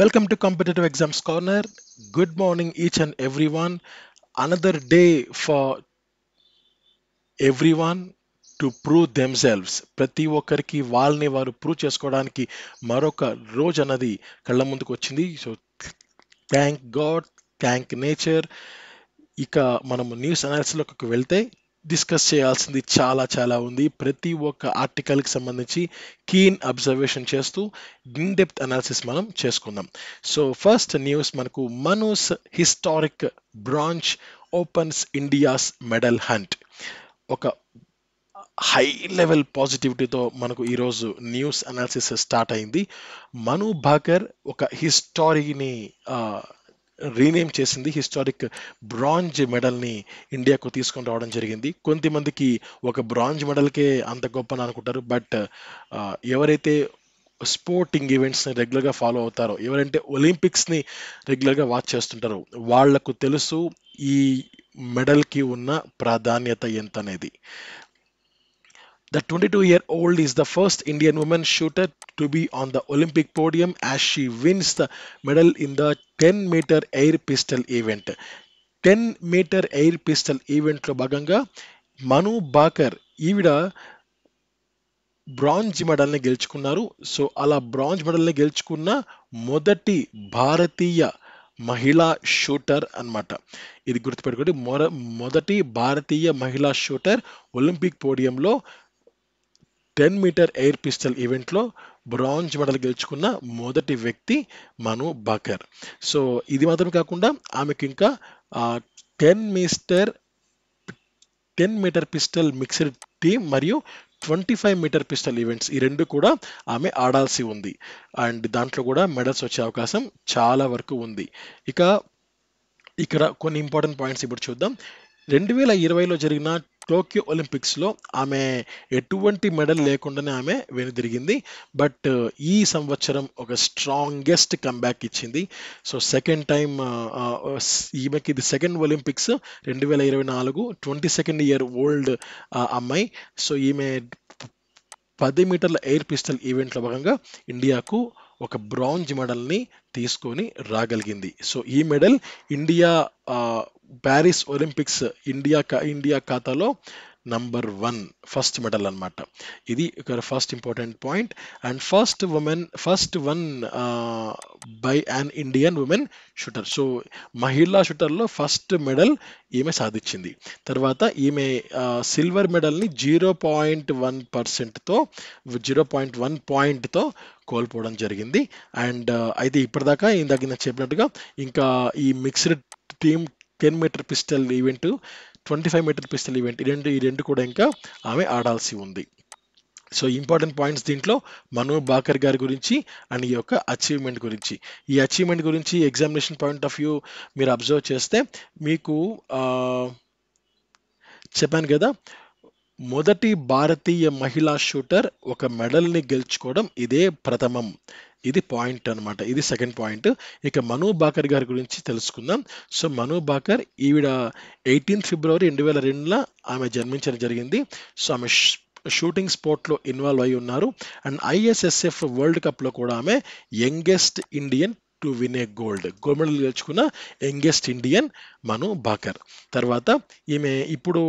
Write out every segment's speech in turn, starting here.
Welcome to Competitive Exams Corner. Good morning, each and everyone. Another day for everyone to prove themselves. ప్రతి ఒక్కరికి వాళ్ళని వారు prove చేసుకోవడానికి మరొక రోజు అన్నది కళ్ళ ముందుకు వచ్చింది. So thank God, thank nature. ఇక మనము న్యూస్ అనాలిసిస్లోకి వెళ్తే డిస్కస్ చేయాల్సింది చాలా చాలా ఉంది. ప్రతి ఒక్క ఆర్టికల్కి సంబంధించి కీన్ అబ్జర్వేషన్ చేస్తూ ఇన్ డెప్త్ అనాలిసిస్ మనం చేసుకుందాం. సో ఫస్ట్ న్యూస్ మనకు Manu's historic bronze opens India's medal hunt. ఒక హై లెవెల్ పాజిటివిటీతో మనకు ఈరోజు న్యూస్ అనాలిసిస్ స్టార్ట్ అయింది. మను భాకర్ ఒక హిస్టారీని రీనేమ్ చేసింది. హిస్టారిక్ బ్రాంజ్ మెడల్ని ఇండియాకు తీసుకొని రావడం జరిగింది. కొంతమందికి ఒక బ్రాంజ్ మెడల్కే అంత గొప్ప అని అనుకుంటారు. బట్ ఎవరైతే స్పోర్టింగ్ ఈవెంట్స్ని రెగ్యులర్గా ఫాలో అవుతారో, ఎవరంటే ఒలింపిక్స్ని రెగ్యులర్గా వాచ్ చేస్తుంటారో వాళ్లకు తెలుసు ఈ మెడల్కి ఉన్న ప్రాధాన్యత ఎంత అనేది. The 22-year-old is the first Indian woman shooter to be on the Olympic podium as she wins the medal in the 10-meter air pistol event. 10-meter air pistol ఈవెంట్లో భాగంగా మను భాకర్ ఈవిడ బ్రాంజ్ మెడల్ని గెలుచుకున్నారు. సో అలా బ్రాంజ్ మెడల్ని గెలుచుకున్న మొదటి భారతీయ మహిళా shooter అన్నమాట. ఇది గుర్తుపెట్టుకోండి, మొదటి భారతీయ మహిళా షూటర్ ఒలింపిక్ పోడియంలో 10-meter ఎయిర్ పిస్టల్ ఈవెంట్లో బ్రాంజ్ మెడల్ గెలుచుకున్న మొదటి వ్యక్తి మను భాకర్. సో ఇది మాత్రం కాకుండా ఆమెకు ఇంకా 10 మీటర్ పిస్టల్ మిక్స్డ్ టీమ్ మరియు 25-meter పిస్టల్ ఈవెంట్స్ ఈ రెండు కూడా ఆమె ఆడాల్సి ఉంది. అండ్ దాంట్లో కూడా మెడల్స్ వచ్చే అవకాశం చాలా వరకు ఉంది. ఇక్కడ కొన్ని ఇంపార్టెంట్ పాయింట్స్ ఇప్పుడు చూద్దాం. 2020లో జరిగిన టోక్యో ఒలింపిక్స్లో ఆమె ఎటువంటి మెడల్ లేకుండానే ఆమె వెనుదిరిగింది. బట్ ఈ సంవత్సరం ఒక స్ట్రాంగెస్ట్ కంబ్యాక్ ఇచ్చింది. సో సెకండ్ టైం ఈమెకి ఇది second Olympics 2024, 22nd year old అమ్మాయి. సో ఈమె 10 మీటర్ల ఎయిర్ పిస్టల్ ఈవెంట్లో భాగంగా ఇండియాకు ఒక బ్రాంజ్ మెడల్ని తీసుకొని రాగలిగింది. సో ఈ medal India Paris Olympics India ఖాతాలో నంబర్ 1 ఫస్ట్ మెడల్ అన్నమాట. ఇది ఒక first important point. And first one by an Indian women shooter. So మహిళా షూటర్లో ఫస్ట్ మెడల్ ఈమె సాధించింది. తర్వాత ఈమె సిల్వర్ మెడల్ని 0.1 పాయింట్తో కోల్పోవడం జరిగింది. అండ్ అయితే ఇప్పటిదాకా ఇందాక నేను చెప్పినట్టుగా ఇంకా ఈ mixed team 10-meter pistol event, 25-meter pistol event ఈ రెండు కూడా ఇంకా ఆమె ఆడాల్సి ఉంది. సో ఇంపార్టెంట్ పాయింట్స్ దీంట్లో మను భాకర్ గారి గురించి అండ్ ఈ యొక్క అచీవ్మెంట్ గురించి. ఈ అచీవ్మెంట్ గురించి ఎగ్జామినేషన్ పాయింట్ ఆఫ్ వ్యూ మీరు అబ్జర్వ్ చేస్తే మీకు చెప్పాను కదా, మొదటి భారతీయ మహిళా షూటర్ ఒక మెడల్ని గెలుచుకోవడం ఇదే ప్రథమం. ఇది పాయింట్ అన్నమాట. ఇది సెకండ్ పాయింట్. ఇక మను భాకర్ గారి గురించి తెలుసుకుందాం. సో మను భాకర్ ఈవిడ 18 ఫిబ్రవరి 2002లో ఆమె జన్మించడం జరిగింది. సో ఆమె షూటింగ్ స్పోర్ట్లో ఇన్వాల్వ్ అయి ఉన్నారు. అండ్ ISSF వరల్డ్ కప్లో కూడా ఆమె youngest Indian to win a gold medal గెలుచుకున్న యంగెస్ట్ ఇండియన్ మను భాకర్. తర్వాత ఈమె ఇప్పుడు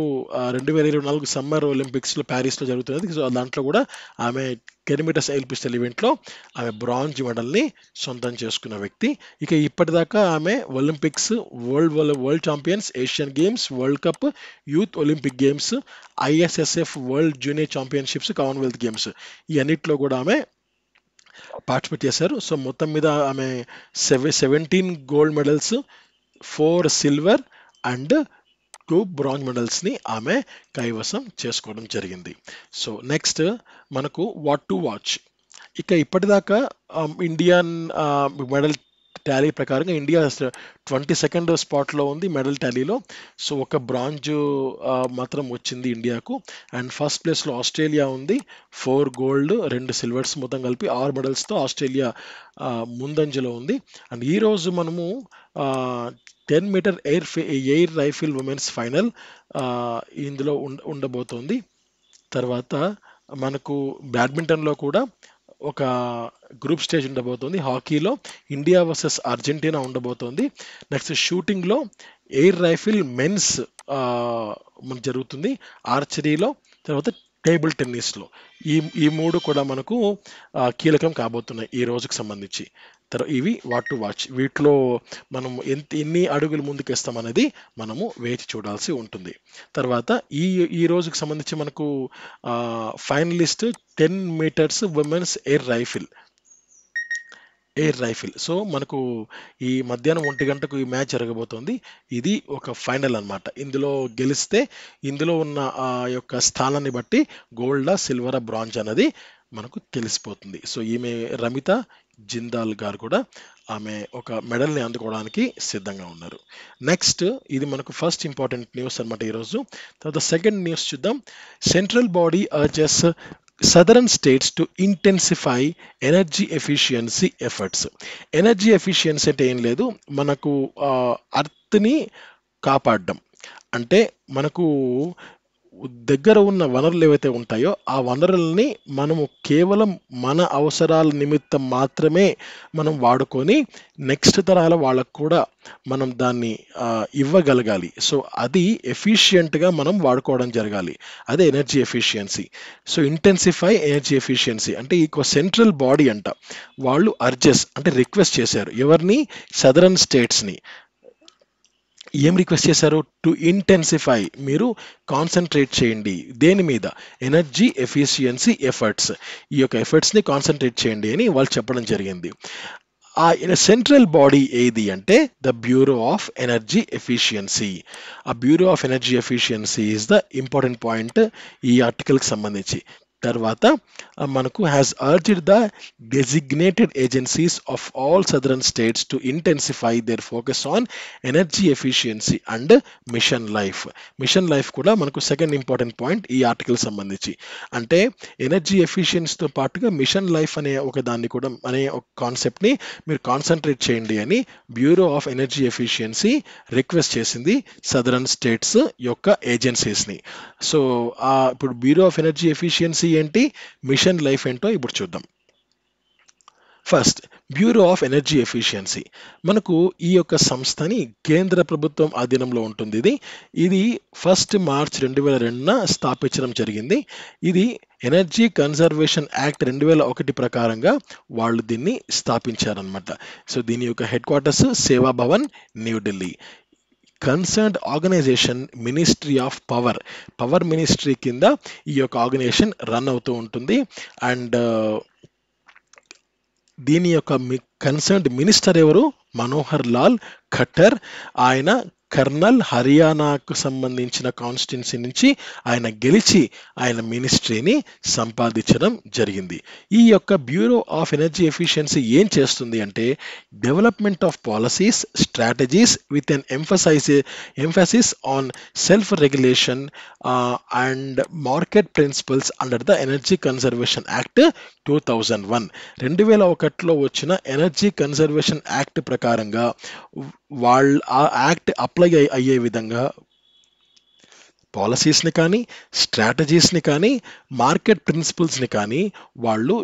2024 సమ్మర్ ఒలింపిక్స్లో ప్యారిస్లో జరుగుతున్నది. సో దాంట్లో కూడా ఆమె 10 మీటర్స్ ఎయిర్ పిస్టల్ ఈవెంట్లో ఆమె బ్రాంజ్ మెడల్ని సొంతం చేసుకున్న వ్యక్తి. ఇక ఇప్పటిదాకా ఆమె Olympics, world champions, Asian games, world cup, youth Olympic games, ISSF world junior championships, Commonwealth games ఈ అన్నిట్లో కూడా ఆమె పార్టిసిపేట్ చేశారు. సో మొత్తం మీద ఆమె 17 gold medals, 4 silver and 2 bronze మెడల్స్ని ఆమె కైవసం చేసుకోవడం జరిగింది. సో నెక్స్ట్ మనకు వాట్ టు వాచ్. ఇక ఇప్పటిదాకా ఇండియన్ మెడల్ టాలీ ప్రకారంగా ఇండియా 22nd స్పాట్లో ఉంది మెడల్ టాలీలో. సో ఒక బ్రాంజ్ మాత్రం వచ్చింది ఇండియాకు. అండ్ ఫస్ట్ ప్లేస్లో ఆస్ట్రేలియా ఉంది, 4 గోల్డ్ 2 సిల్వర్స్, మొత్తం కలిపి 6 మెడల్స్తో ఆస్ట్రేలియా ముందంజలో ఉంది. అండ్ ఈరోజు మనము 10-meter air rifle women's final ఇందులో ఉండబోతోంది. తర్వాత మనకు బ్యాడ్మింటన్లో కూడా ఒక గ్రూప్ స్టేజ్ ఉండబోతోంది. హాకీలో ఇండియా వర్సెస్ అర్జెంటీనా ఉండబోతోంది. నెక్స్ట్ షూటింగ్లో ఎయిర్ రైఫిల్ మెన్స్ మనకు జరుగుతుంది. ఆర్చరీలో, తర్వాత టేబుల్ టెన్నిస్లో ఈ ఈ మూడు కూడా మనకు కీలకం కాబోతున్నాయి ఈ రోజుకు సంబంధించి. ఇవి వాట్ టు వాచ్. వీటిలో మనం ఎన్ని అడుగులు ముందుకేస్తాం అనేది మనము వేచి చూడాల్సి ఉంటుంది. తర్వాత ఈ రోజుకి సంబంధించి మనకు finalist 10 metres women's air rifle. So మనకు ఈ మధ్యాహ్నం 1 గంటకు ఈ మ్యాచ్ జరగబోతోంది. ఇది ఒక ఫైనల్ అన్నమాట. ఇందులో గెలిస్తే ఇందులో ఉన్న ఆ యొక్క స్థానాన్ని బట్టి గోల్డా, సిల్వరా, బ్రాంజ్ అనేది మనకు తెలిసిపోతుంది. సో ఈమె రమిత జిందాల్ గారు కూడా ఆమె ఒక మెడల్ని అందుకోవడానికి సిద్ధంగా ఉన్నారు. నెక్స్ట్ ఇది మనకు ఫస్ట్ ఇంపార్టెంట్ న్యూస్ అనమాట ఈరోజు. తర్వాత సెకండ్ న్యూస్ చూద్దాం. Central body urges southern states to intensify energy efficiency efforts. Energy efficiency అంటే ఏం లేదు, మనకు అర్త్ని కాపాడడం. అంటే మనకు దగ్గర ఉన్న వనరులు ఏవైతే ఉంటాయో ఆ వనరుల్ని మనము కేవలం మన అవసరాల నిమిత్తం మాత్రమే మనం వాడుకొని నెక్స్ట్ తరాల వాళ్ళకు కూడా మనం దాన్ని ఇవ్వగలగాలి. సో అది ఎఫిషియెంట్గా మనం వాడుకోవడం జరగాలి. అదే energy efficiency. So intensify energy efficiency అంటే ఈ సెంట్రల్ బాడీ అంట వాళ్ళు అర్జెస్ అంటే రిక్వెస్ట్ చేశారు. ఎవరిని? సదరన్ స్టేట్స్ని. ఏం రిక్వెస్ట్ చేశారు? టు ఇంటెన్సిఫై, మీరు కాన్సన్ట్రేట్ చేయండి. దేని మీద? Energy efficiency efforts. ఈ యొక్క ఎఫర్ట్స్ని కాన్సన్ట్రేట్ చేయండి అని వాళ్ళు చెప్పడం జరిగింది. ఆ సెంట్రల్ బాడీ ఏది అంటే the bureau of energy efficiency. ఆ bureau of energy efficiency is the important point ఈ ఆర్టికల్కి సంబంధించి. తర్వాత మనకు has urged the designated agencies of all southern states to intensify their focus on energy efficiency and mission life. Mission life కూడా మనకు second important point ఈ article సంబంధించి. అంటే ఎనర్జీ ఎఫిషియన్సీతో పాటుగా మిషన్ లైఫ్ అనే ఒక దాన్ని కూడా అనే ఒక కాన్సెప్ట్ని మీరు కాన్సన్ట్రేట్ చేయండి అని bureau of energy efficiency request చేసింది సదరన్ స్టేట్స్ యొక్క ఏజెన్సీస్ని. సో ఇప్పుడు బ్యూరో ఆఫ్ ఎనర్జీ ఎఫిషియన్సీ ఏంటి, మిషన్ లైఫ్ ఏంటో ఇప్పుడు చూద్దాం. First bureau of energy efficiency. మనకు ఈ యొక్క సంస్థని కేంద్ర ప్రభుత్వం ఆధీనంలో ఉంటుంది. ఇది 1 మార్చ్ 2002 స్థాపించడం జరిగింది. ఇది ఎనర్జీ కన్జర్వేషన్ యాక్ట్ 2001 ప్రకారంగా వాళ్ళు దీన్ని స్థాపించారనమాట. సో దీని యొక్క headquarters Sewa Bhawan, New Delhi. Concerned organisation ministry of power ministry కింద ఈ యొక్క ఆర్గనైజేషన్ రన్ అవుతూ ఉంటుంది. అండ్ దీని యొక్క కన్సర్న్డ్ మినిస్టర్ ఎవరు? మనోహర్ లాల్ ఖట్టర్. ఆయన కర్నల్, హర్యానాకు సంబంధించిన కాన్స్టిట్యున్సీ నుంచి ఆయన గెలిచి ఆయన మినిస్ట్రీని సంపాదించడం జరిగింది. ఈ యొక్క బ్యూరో ఆఫ్ ఎనర్జీ ఎఫిషియన్సీ ఏం చేస్తుంది అంటే development of policies, strategies with an emphasis on self regulation and market principles under the energy conservation act 2001. 2001లో వచ్చిన ఎనర్జీ కన్జర్వేషన్ యాక్ట్ ప్రకారంగా వాళ్ళ ఆ యాక్ట్ అప్లై అయ్యే విధంగా పాలసీస్ని కానీ, స్ట్రాటజీస్ని కానీ, మార్కెట్ ప్రిన్సిపల్స్ని కానీ వాళ్ళు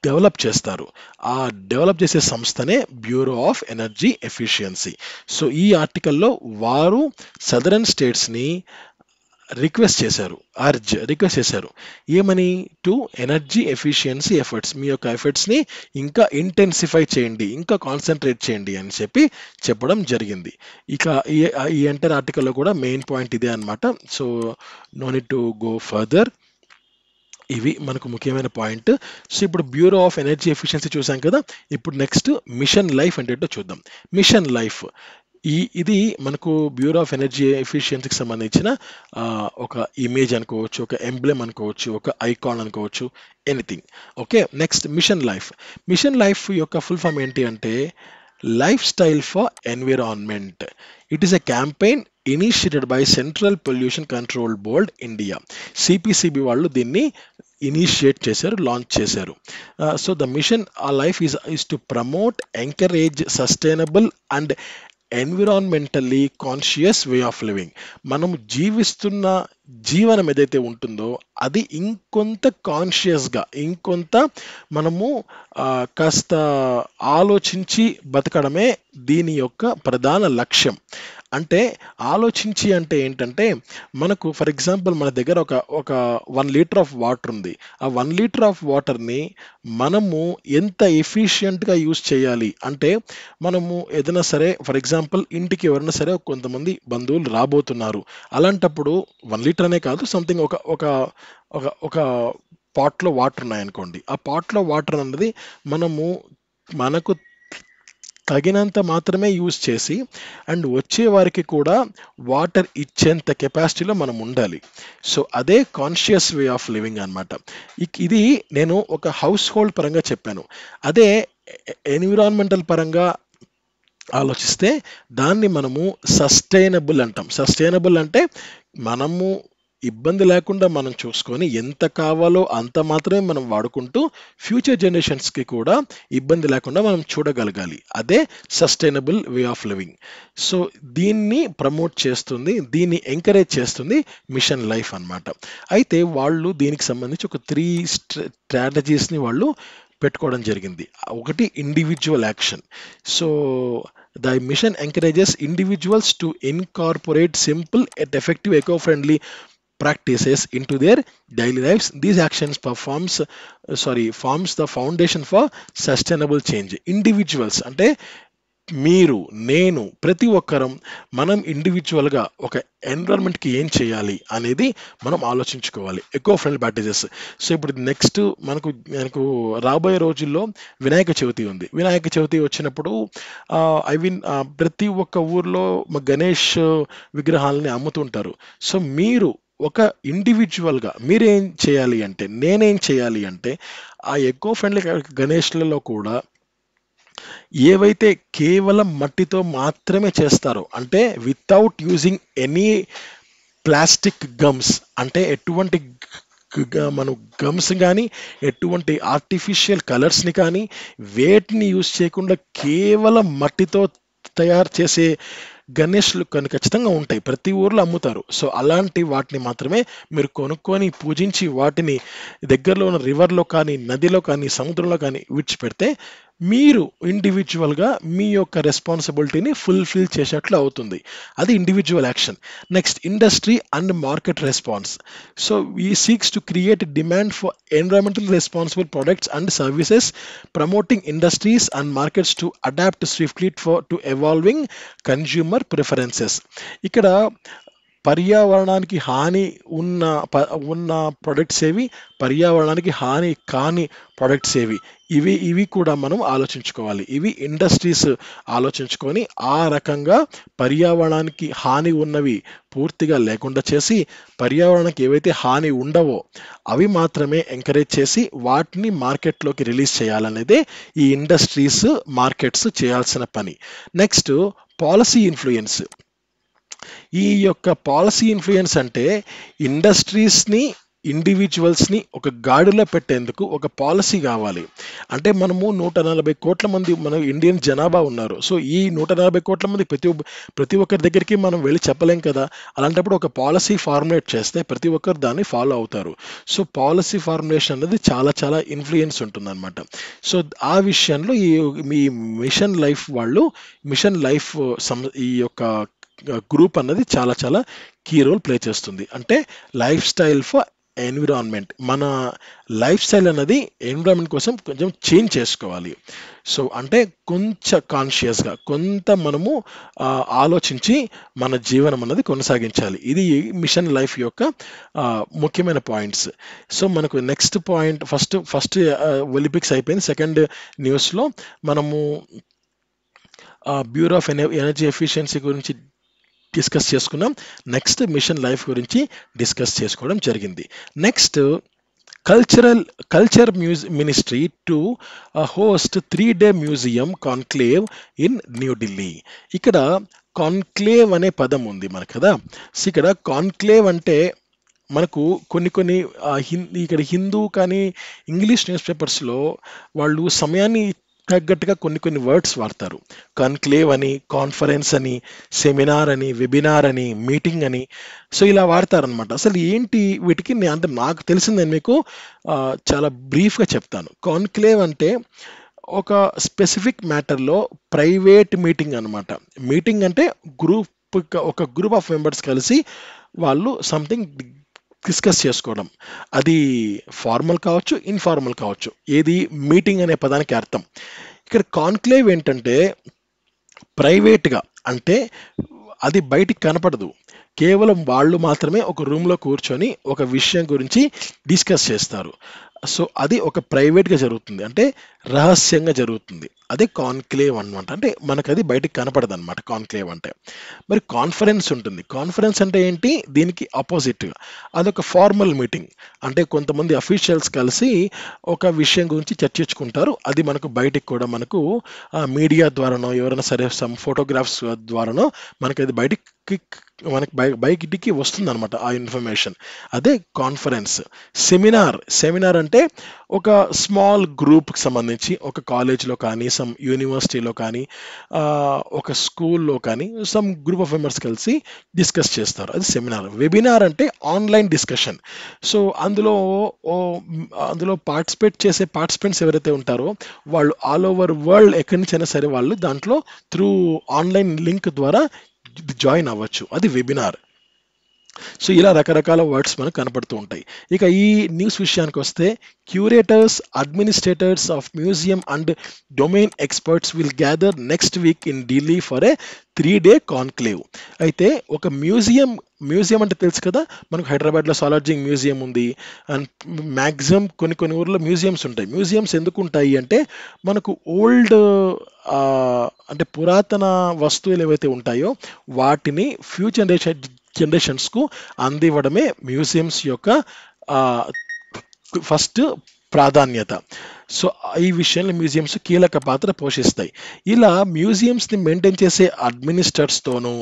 డెవలప్ చేస్తారు. ఆ డెవలప్ చేసే సంస్థనే bureau of energy efficiency. So ఈ ఆర్టికల్లో వారు సదరన్ స్టేట్స్ని రిక్వెస్ట్ చేశారు ఏమని? టు ఎనర్జీ ఎఫిషియన్సీ ఎఫర్ట్స్, మీ యొక్క ఎఫర్ట్స్ని ఇంకా ఇంటెన్సిఫై చేయండి, ఇంకా కాన్సన్ట్రేట్ చేయండి అని చెప్పడం జరిగింది. ఇక ఈ ఎంటైర్ ఆర్టికల్లో కూడా మెయిన్ పాయింట్ ఇదే అనమాట. So no need to go further. ఇవి మనకు ముఖ్యమైన పాయింట్. సో ఇప్పుడు బ్యూరో ఆఫ్ ఎనర్జీ ఎఫిషియన్సీ చూసాం కదా. ఇప్పుడు నెక్స్ట్ మిషన్ లైఫ్ అంటే ఏంటో చూద్దాం. మిషన్ లైఫ్ ఇది మనకు బ్యూరో ఆఫ్ ఎనర్జీ ఎఫిషియన్సీకి సంబంధించిన ఒక ఇమేజ్ అనుకోవచ్చు, ఒక ఎంబ్లెమ్ అనుకోవచ్చు, ఒక ఐకాన్ అనుకోవచ్చు, anything. Okay, next mission life యొక్క ఫుల్ ఫామ్ ఏంటి అంటే lifestyle for environment. It is a campaign initiated by central pollution control board India. CPCB వాళ్ళు దీన్ని ఇనిషియేట్ చేశారు, లాంచ్ చేశారు. So the mission life is to promote, encourage sustainable and environmentally conscious way of living. మనం జీవిస్తున్న జీవనం ఏదైతే ఉంటుందో అది ఇంకొంత కాన్షియస్గా, ఇంకొంత మనము కాస్త ఆలోచించి బతకడమే దీని యొక్క ప్రధాన లక్ష్యం. అంటే ఆలోచించి అంటే ఏంటంటే, మనకు ఫర్ ఎగ్జాంపుల్ మన దగ్గర ఒక 1 లీటర్ ఆఫ్ వాటర్ ఉంది. ఆ 1 లీటర్ ఆఫ్ వాటర్ని మనము ఎంత ఎఫిషియెంట్గా యూజ్ చేయాలి అంటే, మనము ఏదైనా సరే ఫర్ ఎగ్జాంపుల్ ఇంటికి ఎవరైనా సరే కొంతమంది బంధువులు రాబోతున్నారు. అలాంటప్పుడు 1 లీటర్ అనే కాదు, సంథింగ్ ఒక ఒక ఒక ఒక పాట్లో వాటర్ ఉన్నాయనుకోండి. ఆ పాట్లో వాటర్ అన్నది మనము మనకు తగినంత మాత్రమే యూజ్ చేసి అండ్ వచ్చే వారికి కూడా వాటర్ ఇచ్చేంత కెపాసిటీలో మనం ఉండాలి. సో అదే కాన్షియస్ వే ఆఫ్ లివింగ్ అనమాట. ఇది నేను ఒక హౌస్ హోల్డ్ పరంగా చెప్పాను. అదే ఎన్విరాన్మెంటల్ పరంగా ఆలోచిస్తే దాన్ని మనము సస్టైనబుల్ అంటాం. సస్టైనబుల్ అంటే మనము ఇబ్బంది లేకుండా మనం చూసుకొని ఎంత కావాలో అంత మాత్రమే మనం వాడుకుంటూ ఫ్యూచర్ జనరేషన్స్కి కూడా ఇబ్బంది లేకుండా మనం చూడగలగాలి. అదే sustainable way of living. So దీన్ని ప్రమోట్ చేస్తుంది, దీన్ని ఎంకరేజ్ చేస్తుంది మిషన్ లైఫ్ అన్నమాట. అయితే వాళ్ళు దీనికి సంబంధించి ఒక 3 స్ట్రాటజీస్ని వాళ్ళు పెట్టుకోవడం జరిగింది. ఒకటి individual action. So the mission encourages individuals to incorporate simple and effective eco-friendly practices into their daily lives. These actions forms the foundation for sustainable change. Individuals అంటే మీరు, నేను, ప్రతి ఒక్కరం మనం ఇండివిజువల్గా ఒక ఎన్విరాన్మెంట్కి ఏం చేయాలి అనేది మనం ఆలోచించుకోవాలి. Eco friendly practices. సో ఇప్పుడు నెక్స్ట్ మనకు రాబోయే రోజుల్లో వినాయక చవితి ఉంది. వినాయక చవితి వచ్చినప్పుడు ప్రతి ఒక్క ఊర్లో గణేష్ విగ్రహాలని అమ్ముతుంటారు. సో మీరు ఒక ఇండివిజువల్గా మీరేం చేయాలి అంటే, నేనేం చేయాలి అంటే, ఆ ఎకో ఫ్రెండ్లీ గణేష్లలో కూడా ఏవైతే కేవలం మట్టితో మాత్రమే చేస్తారో, అంటే without using any plastic gums, అంటే ఎటువంటి మనం గమ్స్ కానీ ఎటువంటి ఆర్టిఫిషియల్ కలర్స్ని కానీ వేటిని యూజ్ చేయకుండా కేవలం మట్టితో తయారు చేసే గణేష్లు కొన్ని ఖచ్చితంగా ఉంటాయి, ప్రతి ఊర్లో అమ్ముతారు. సో అలాంటి వాటిని మాత్రమే మీరు కొనుక్కొని పూజించి వాటిని దగ్గరలో ఉన్న రివర్లో కానీ, నదిలో కానీ, సముద్రంలో కానీ విడిచిపెడితే మీరు ఇండివిజువల్గా మీ యొక్క రెస్పాన్సిబిలిటీని ఫుల్ఫిల్ చేసేట్లు అవుతుంది. అది individual action. Next, industry and market response. So ఈ seeks to create demand for environmental responsible products and services, promoting industries and markets to adapt swiftly to evolving consumer preferences. ఇక్కడ పర్యావరణానికి హాని ఉన్న ప్రొడక్ట్స్ ఏవి, పర్యావరణానికి హాని కాని ప్రొడక్ట్స్ ఏవి, ఇవి కూడా మనం ఆలోచించుకోవాలి. ఇవి ఇండస్ట్రీస్ ఆలోచించుకొని ఆ రకంగా పర్యావరణానికి హాని ఉన్నవి పూర్తిగా లేకుండా చేసి, పర్యావరణానికి ఏవైతే హాని ఉండవో అవి మాత్రమే ఎంకరేజ్ చేసి వాటిని మార్కెట్లోకి రిలీజ్ చేయాలనేదే ఈ ఇండస్ట్రీస్, మార్కెట్స్ చేయాల్సిన పని. Next, policy influence. ఈ యొక్క పాలసీ ఇన్ఫ్లుయెన్స్ అంటే ఇండస్ట్రీస్ని, ఇండివిజువల్స్ని ఒక గాడిలో పెట్టేందుకు ఒక పాలసీ కావాలి. అంటే మనము 140 కోట్ల మంది మన ఇండియన్ జనాభా ఉన్నారు. సో ఈ 140 కోట్ల మంది ప్రతి ఒక్కరి దగ్గరికి మనం వెళ్ళి చెప్పలేం కదా. అలాంటప్పుడు ఒక పాలసీ ఫార్ములేట్ చేస్తే ప్రతి ఒక్కరు దాన్ని ఫాలో అవుతారు. సో పాలసీ ఫార్ములేషన్ అనేది చాలా చాలా ఇన్ఫ్లుయెన్స్ ఉంటుందన్నమాట. సో ఆ విషయంలో ఈ మిషన్ లైఫ్ వాళ్ళు, మిషన్ లైఫ్ ఈ యొక్క గ్రూప్ అన్నది చాలా చాలా కీ రోల్ ప్లే చేస్తుంది. అంటే లైఫ్ స్టైల్ ఫర్ ఎన్విరాన్మెంట్. మన లైఫ్ స్టైల్ అనేది ఎన్విరాన్మెంట్ కోసం కొంచెం చేంజ్ చేసుకోవాలి. సో అంటే కొంచెం కాన్షియస్గా, కొంత మనము ఆలోచించి మన జీవనం అన్నది కొనసాగించాలి. ఇది మిషన్ లైఫ్ యొక్క ముఖ్యమైన పాయింట్స్. సో మనకు నెక్స్ట్ పాయింట్, ఫస్ట్ ఒలింపిక్స్ అయిపోయింది. సెకండ్ న్యూస్లో మనము బ్యూరో ఆఫ్ ఎనర్జీ ఎఫిషియన్సీ గురించి డిస్కస్ చేసుకున్నాం. నెక్స్ట్ మిషన్ లైఫ్ గురించి డిస్కస్ చేసుకోవడం జరిగింది. Next, culture ministry to host 3-day museum conclave in New Delhi. ఇక్కడ కాన్క్లేవ్ అనే పదం ఉంది మనకు కదా. సో ఇక్కడ కాన్క్లేవ్ అంటే మనకు కొన్ని ఇక్కడ హిందూ కానీ ఇంగ్లీష్ న్యూస్ పేపర్స్లో వాళ్ళు సమయాన్ని తగ్గట్టుగా కొన్ని వర్డ్స్ వాడతారు. కాన్క్లేవ్ అని, కాన్ఫరెన్స్ అని, సెమినార్ అని, వెబినార్ అని, మీటింగ్ అని. సో ఇలా వాడతారనమాట. అసలు ఏంటి వీటికి అంటే నాకు తెలిసింది నేను మీకు చాలా బ్రీఫ్గా చెప్తాను. కాన్క్లేవ్ అంటే ఒక స్పెసిఫిక్ మ్యాటర్లో ప్రైవేట్ మీటింగ్ అనమాట. మీటింగ్ అంటే ఒక గ్రూప్ ఆఫ్ మెంబర్స్ కలిసి వాళ్ళు సంథింగ్ డిస్కస్ చేసుకోవడం. అది ఫార్మల్ కావచ్చు, ఇన్ఫార్మల్ కావచ్చు. ఏది మీటింగ్ అనే పదానికి అర్థం. ఇక్కడ కాన్క్లేవ్ ఏంటంటే ప్రైవేట్గా, అంటే అది బయటికి కనపడదు. కేవలం వాళ్ళు మాత్రమే ఒక రూమ్లో కూర్చొని ఒక విషయం గురించి డిస్కస్ చేస్తారు. సో అది ఒక ప్రైవేట్గా జరుగుతుంది, అంటే రహస్యంగా జరుగుతుంది. అదే కాన్క్లేవ్ అనమాట. అంటే మనకు అది బయటికి కనపడదు అనమాట కాన్క్లేవ్ అంటే. మరి కాన్ఫరెన్స్ ఉంటుంది. కాన్ఫరెన్స్ అంటే ఏంటి? దీనికి ఆపోజిట్గా అదొక ఫార్మల్ మీటింగ్. అంటే కొంతమంది అఫీషియల్స్ కలిసి ఒక విషయం గురించి చర్చించుకుంటారు. అది మనకు బయటికి కూడా మనకు మీడియా ద్వారానో, ఎవరైనా సరే ఫోటోగ్రాఫ్స్ ద్వారానో మనకి అది బయటికి వస్తుంది అనమాట ఆ ఇన్ఫర్మేషన్. అదే కాన్ఫరెన్స్. సెమినార్ అంటే ఒక స్మాల్ గ్రూప్కి సంబంధించి ఒక కాలేజ్లో కానీ, సమ్ యూనివర్సిటీలో కానీ, ఒక స్కూల్లో కానీ సమ్ గ్రూప్ ఆఫ్ మెంబర్స్ కలిసి డిస్కస్ చేస్తారు. అది సెమినార్. వెబినార్ అంటే ఆన్లైన్ డిస్కషన్. సో అందులో పార్టిసిపేట్ చేసే పార్టిసిపెంట్స్ ఎవరైతే ఉంటారో వాళ్ళు ఆల్ ఓవర్ వరల్డ్ ఎక్కడి నుంచైనా సరే వాళ్ళు దాంట్లో త్రూ ఆన్లైన్ లింక్ ద్వారా జాయిన్ అవ్వచ్చు. అది వెబినార్. సో ఇలా రకరకాల వర్డ్స్ మనకు కనపడుతూ ఉంటాయి. ఇక ఈ న్యూస్ విషయానికి వస్తే, curators, administrators of museum and domain experts will gather next week in Delhi for a 3-day conclave. అయితే ఒక మ్యూజియం అంటే తెలుసు కదా, మనకు హైదరాబాద్లో సాలార్జింగ్ మ్యూజియం ఉంది. అండ్ మ్యాక్సిమం కొన్ని ఊర్లో మ్యూజియంస్ ఉంటాయి. మ్యూజియంస్ ఎందుకు ఉంటాయి అంటే మనకు ఓల్డ్ అంటే పురాతన వస్తువులు ఏవైతే ఉంటాయో వాటిని ఫ్యూచర్ జనరేషన్స్కు అందివ్వడమే మ్యూజియంస్ యొక్క ఫస్ట్ ప్రాధాన్యత. సో ఈ విషయంలో మ్యూజియంస్ కీలక పాత్ర పోషిస్తాయి. ఇలా మ్యూజియంస్ని మెయింటైన్ చేసే అడ్మినిస్ట్రేటర్స్తోనూ,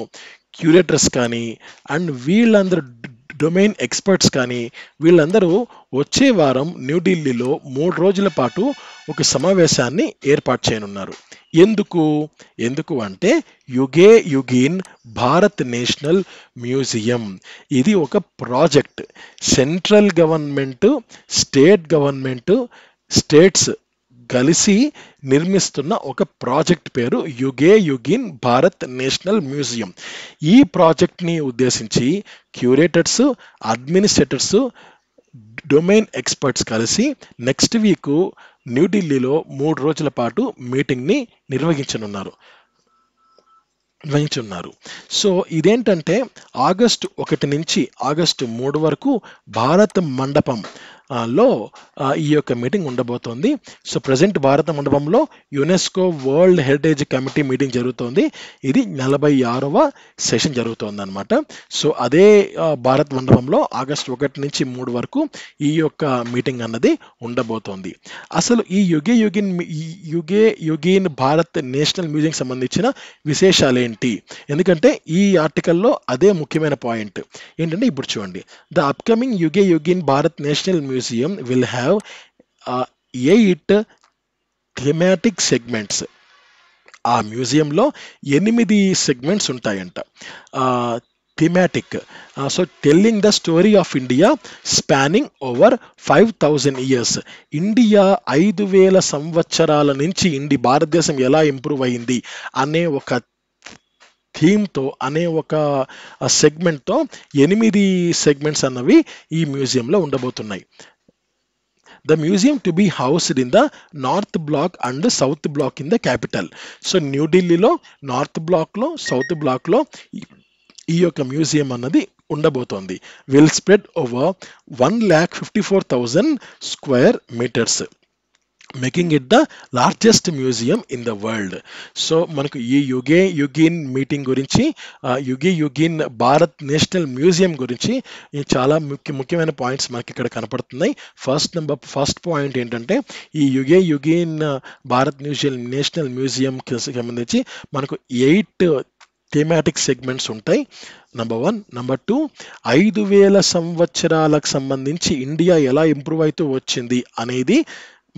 క్యూరేటర్స్ కానీ, అండ్ వీళ్ళందరూ డొమైన్ ఎక్స్పర్ట్స్ కానీ, వీళ్ళందరూ వచ్చే వారం న్యూఢిల్లీలో 3 రోజుల పాటు ఒక సమావేశాన్ని ఏర్పాటు చేయనున్నారు. ఎందుకు అంటే యుగీన్ భారత్ నేషనల్ మ్యూజియం. ఇది ఒక project. Central government, state government, states కలిసి నిర్మిస్తున్న ఒక ప్రాజెక్ట్ పేరు యుగీన్ భారత్ నేషనల్ మ్యూజియం. ఈ ప్రాజెక్ట్ని ఉద్దేశించి క్యూరేటర్స్, అడ్మినిస్ట్రేటర్స్, డొమైన్ ఎక్స్పర్ట్స్ కలిసి నెక్స్ట్ వీక్ న్యూఢిల్లీలో 3 రోజుల పాటు మీటింగ్ని నిర్వహించనున్నారు. సో ఇదేంటంటే ఆగస్టు 1 నుంచి ఆగస్టు 3 వరకు భారత మండపం లో ఈ యొక్క మీటింగ్ ఉండబోతోంది. సో ప్రజెంట్ భారత మండపంలో UNESCO world heritage committee meeting జరుగుతోంది. ఇది 46వ సెషన్ జరుగుతోంది అనమాట. సో అదే భారత మండపంలో ఆగస్టు 1 నుంచి 3 వరకు ఈ యొక్క మీటింగ్ అన్నది ఉండబోతోంది. అసలు ఈ యుగీన్ భారత్ నేషనల్ మ్యూజియం సంబంధించిన విశేషాలు ఏంటి? ఎందుకంటే ఈ ఆర్టికల్లో అదే ముఖ్యమైన పాయింట్. ఏంటంటే ఇప్పుడు చూడండి, the upcoming Yugeen Bharat national museum will have 8 thematic segments. ఆ మ్యూజియంలో 8 సెగ్మెంట్స్ ఉంటాయంట. Thematic. So telling the story of India spanning over 5000 years. India 5000 సంవత్సరాల నుంచి భారతదేశం ఎలా ఇంప్రూవ్ అయింది అనే ఒక థీమ్తో, అనే ఒక సెగ్మెంట్తో 8 సెగ్మెంట్స్ అన్నవి ఈ మ్యూజియంలో ఉండబోతున్నాయి. The museum to be housed in the North Block and South Block in the capital. So న్యూఢిల్లీలో నార్త్ బ్లాక్లో, సౌత్ బ్లాక్లో ఈ యొక్క మ్యూజియం అన్నది ఉండబోతోంది. Will spread over 1,54,000 square metres, making it the largest museum in the world. So మనకు ఈ యుగీన్ meeting గురించి, యుగీన్ భారత్ నేషనల్ మ్యూజియం గురించి చాలా ముఖ్యమైన పాయింట్స్ మనకి ఇక్కడ కనపడుతున్నాయి. ఫస్ట్ పాయింట్ ఏంటంటే ఈ యుగీన్ భారత్ నేషనల్ మ్యూజియంకి సంబంధించి మనకు 8 థీమాటిక్ సెగ్మెంట్స్ ఉంటాయి. నంబర్ 1. నంబర్ 2, 5000 సంవత్సరాలకు సంబంధించి ఇండియా ఎలా ఇంప్రూవ్ అవుతూ వచ్చింది అనేది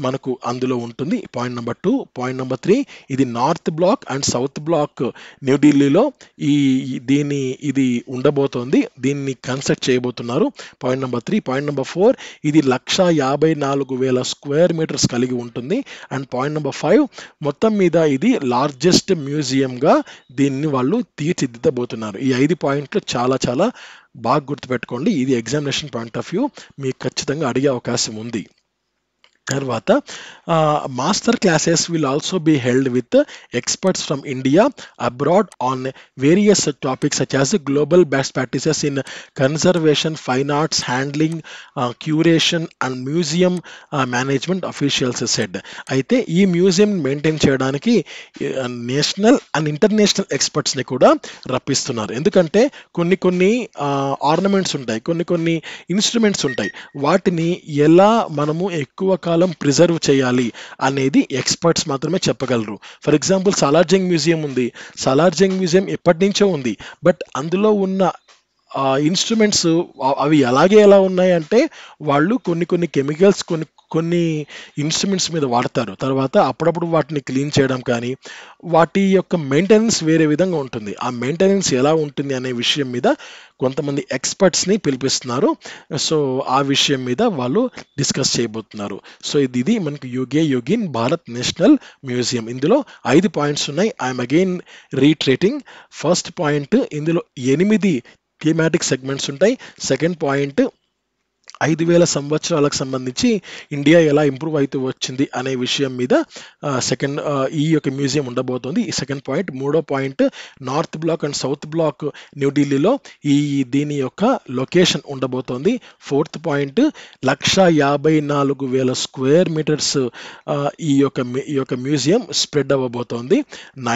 మనకు అందులో ఉంటుంది. Point number 2. పాయింట్ నెంబర్ 3, ఇది north block and south block న్యూఢిల్లీలో ఇది ఉండబోతోంది. దీన్ని కన్స్ట్రక్ట్ చేయబోతున్నారు. Point number 3. పాయింట్ నెంబర్ 4, ఇది 1,54,000 స్క్వేర్ మీటర్స్ కలిగి ఉంటుంది. అండ్ పాయింట్ నెంబర్ 5, మొత్తం మీద ఇది లార్జెస్ట్ మ్యూజియంగా దీన్ని వాళ్ళు తీర్చిదిద్దబోతున్నారు. ఈ 5 పాయింట్లు చాలా చాలా బాగా గుర్తుపెట్టుకోండి. ఇది ఎగ్జామినేషన్ పాయింట్ ఆఫ్ వ్యూ మీకు ఖచ్చితంగా అడిగే అవకాశం ఉంది. తర్వాత master classes will also be held with experts from India abroad on various topics such as global best practices in conservation, fine arts, handling, curation and museum management officials said. అయితే ఈ మ్యూజియం maintain చేయడానికి national and international ఎక్స్పర్ట్స్ని కూడా రప్పిస్తున్నారు. ఎందుకంటే కొన్ని ornaments ఉంటాయి, కొన్ని ఇన్స్ట్రుమెంట్స్ ఉంటాయి. వాటిని ఎలా మనము ఎక్కువ కాలం ప్రిజర్వ్ చేయాలి అనేది ఎక్స్పర్ట్స్ మాత్రమే చెప్పగలరు. ఫర్ ఎగ్జాంపుల్ సాలార్జంగ్ మ్యూజియం ఉంది. సాలార్జంగ్ మ్యూజియం ఎప్పటి నుంచో ఉంది. బట్ అందులో ఉన్న ఇన్స్ట్రుమెంట్స్ అవి ఎలా ఉన్నాయంటే వాళ్ళు కొన్ని కెమికల్స్ కొన్ని ఇన్స్ట్రుమెంట్స్ మీద వాడతారు. తర్వాత అప్పుడప్పుడు వాటిని క్లీన్ చేయడం కానీ వాటి యొక్క మెయింటెనెన్స్ వేరే విధంగా ఉంటుంది. ఆ మెయింటెనెన్స్ ఎలా ఉంటుంది అనే విషయం మీద కొంతమంది ఎక్స్పర్ట్స్ని పిలిపిస్తున్నారు. సో ఆ విషయం మీద వాళ్ళు డిస్కస్ చేయబోతున్నారు. సో ఇది మనకు యోగిన్ భారత్ నేషనల్ మ్యూజియం. ఇందులో 5 పాయింట్స్ ఉన్నాయి. I'm again retreating. First point, ఇందులో 8 థీమాటిక్ సెగ్మెంట్స్ ఉంటాయి. సెకండ్ పాయింట్, 5,000 సంవత్సరాలకు సంబంధించి ఇండియా ఎలా ఇంప్రూవ్ అవుతూ వచ్చింది అనే విషయం మీద ఈ యొక్క మ్యూజియం ఉండబోతోంది. ఈ సెకండ్ పాయింట్. మూడో point, north block and south block న్యూఢిల్లీలో దీని యొక్క లొకేషన్ ఉండబోతోంది. ఫోర్త్ పాయింట్, 1,54,000 స్క్వేర్ మీటర్స్ ఈ యొక్క మ్యూజియం స్ప్రెడ్ అవ్వబోతోంది.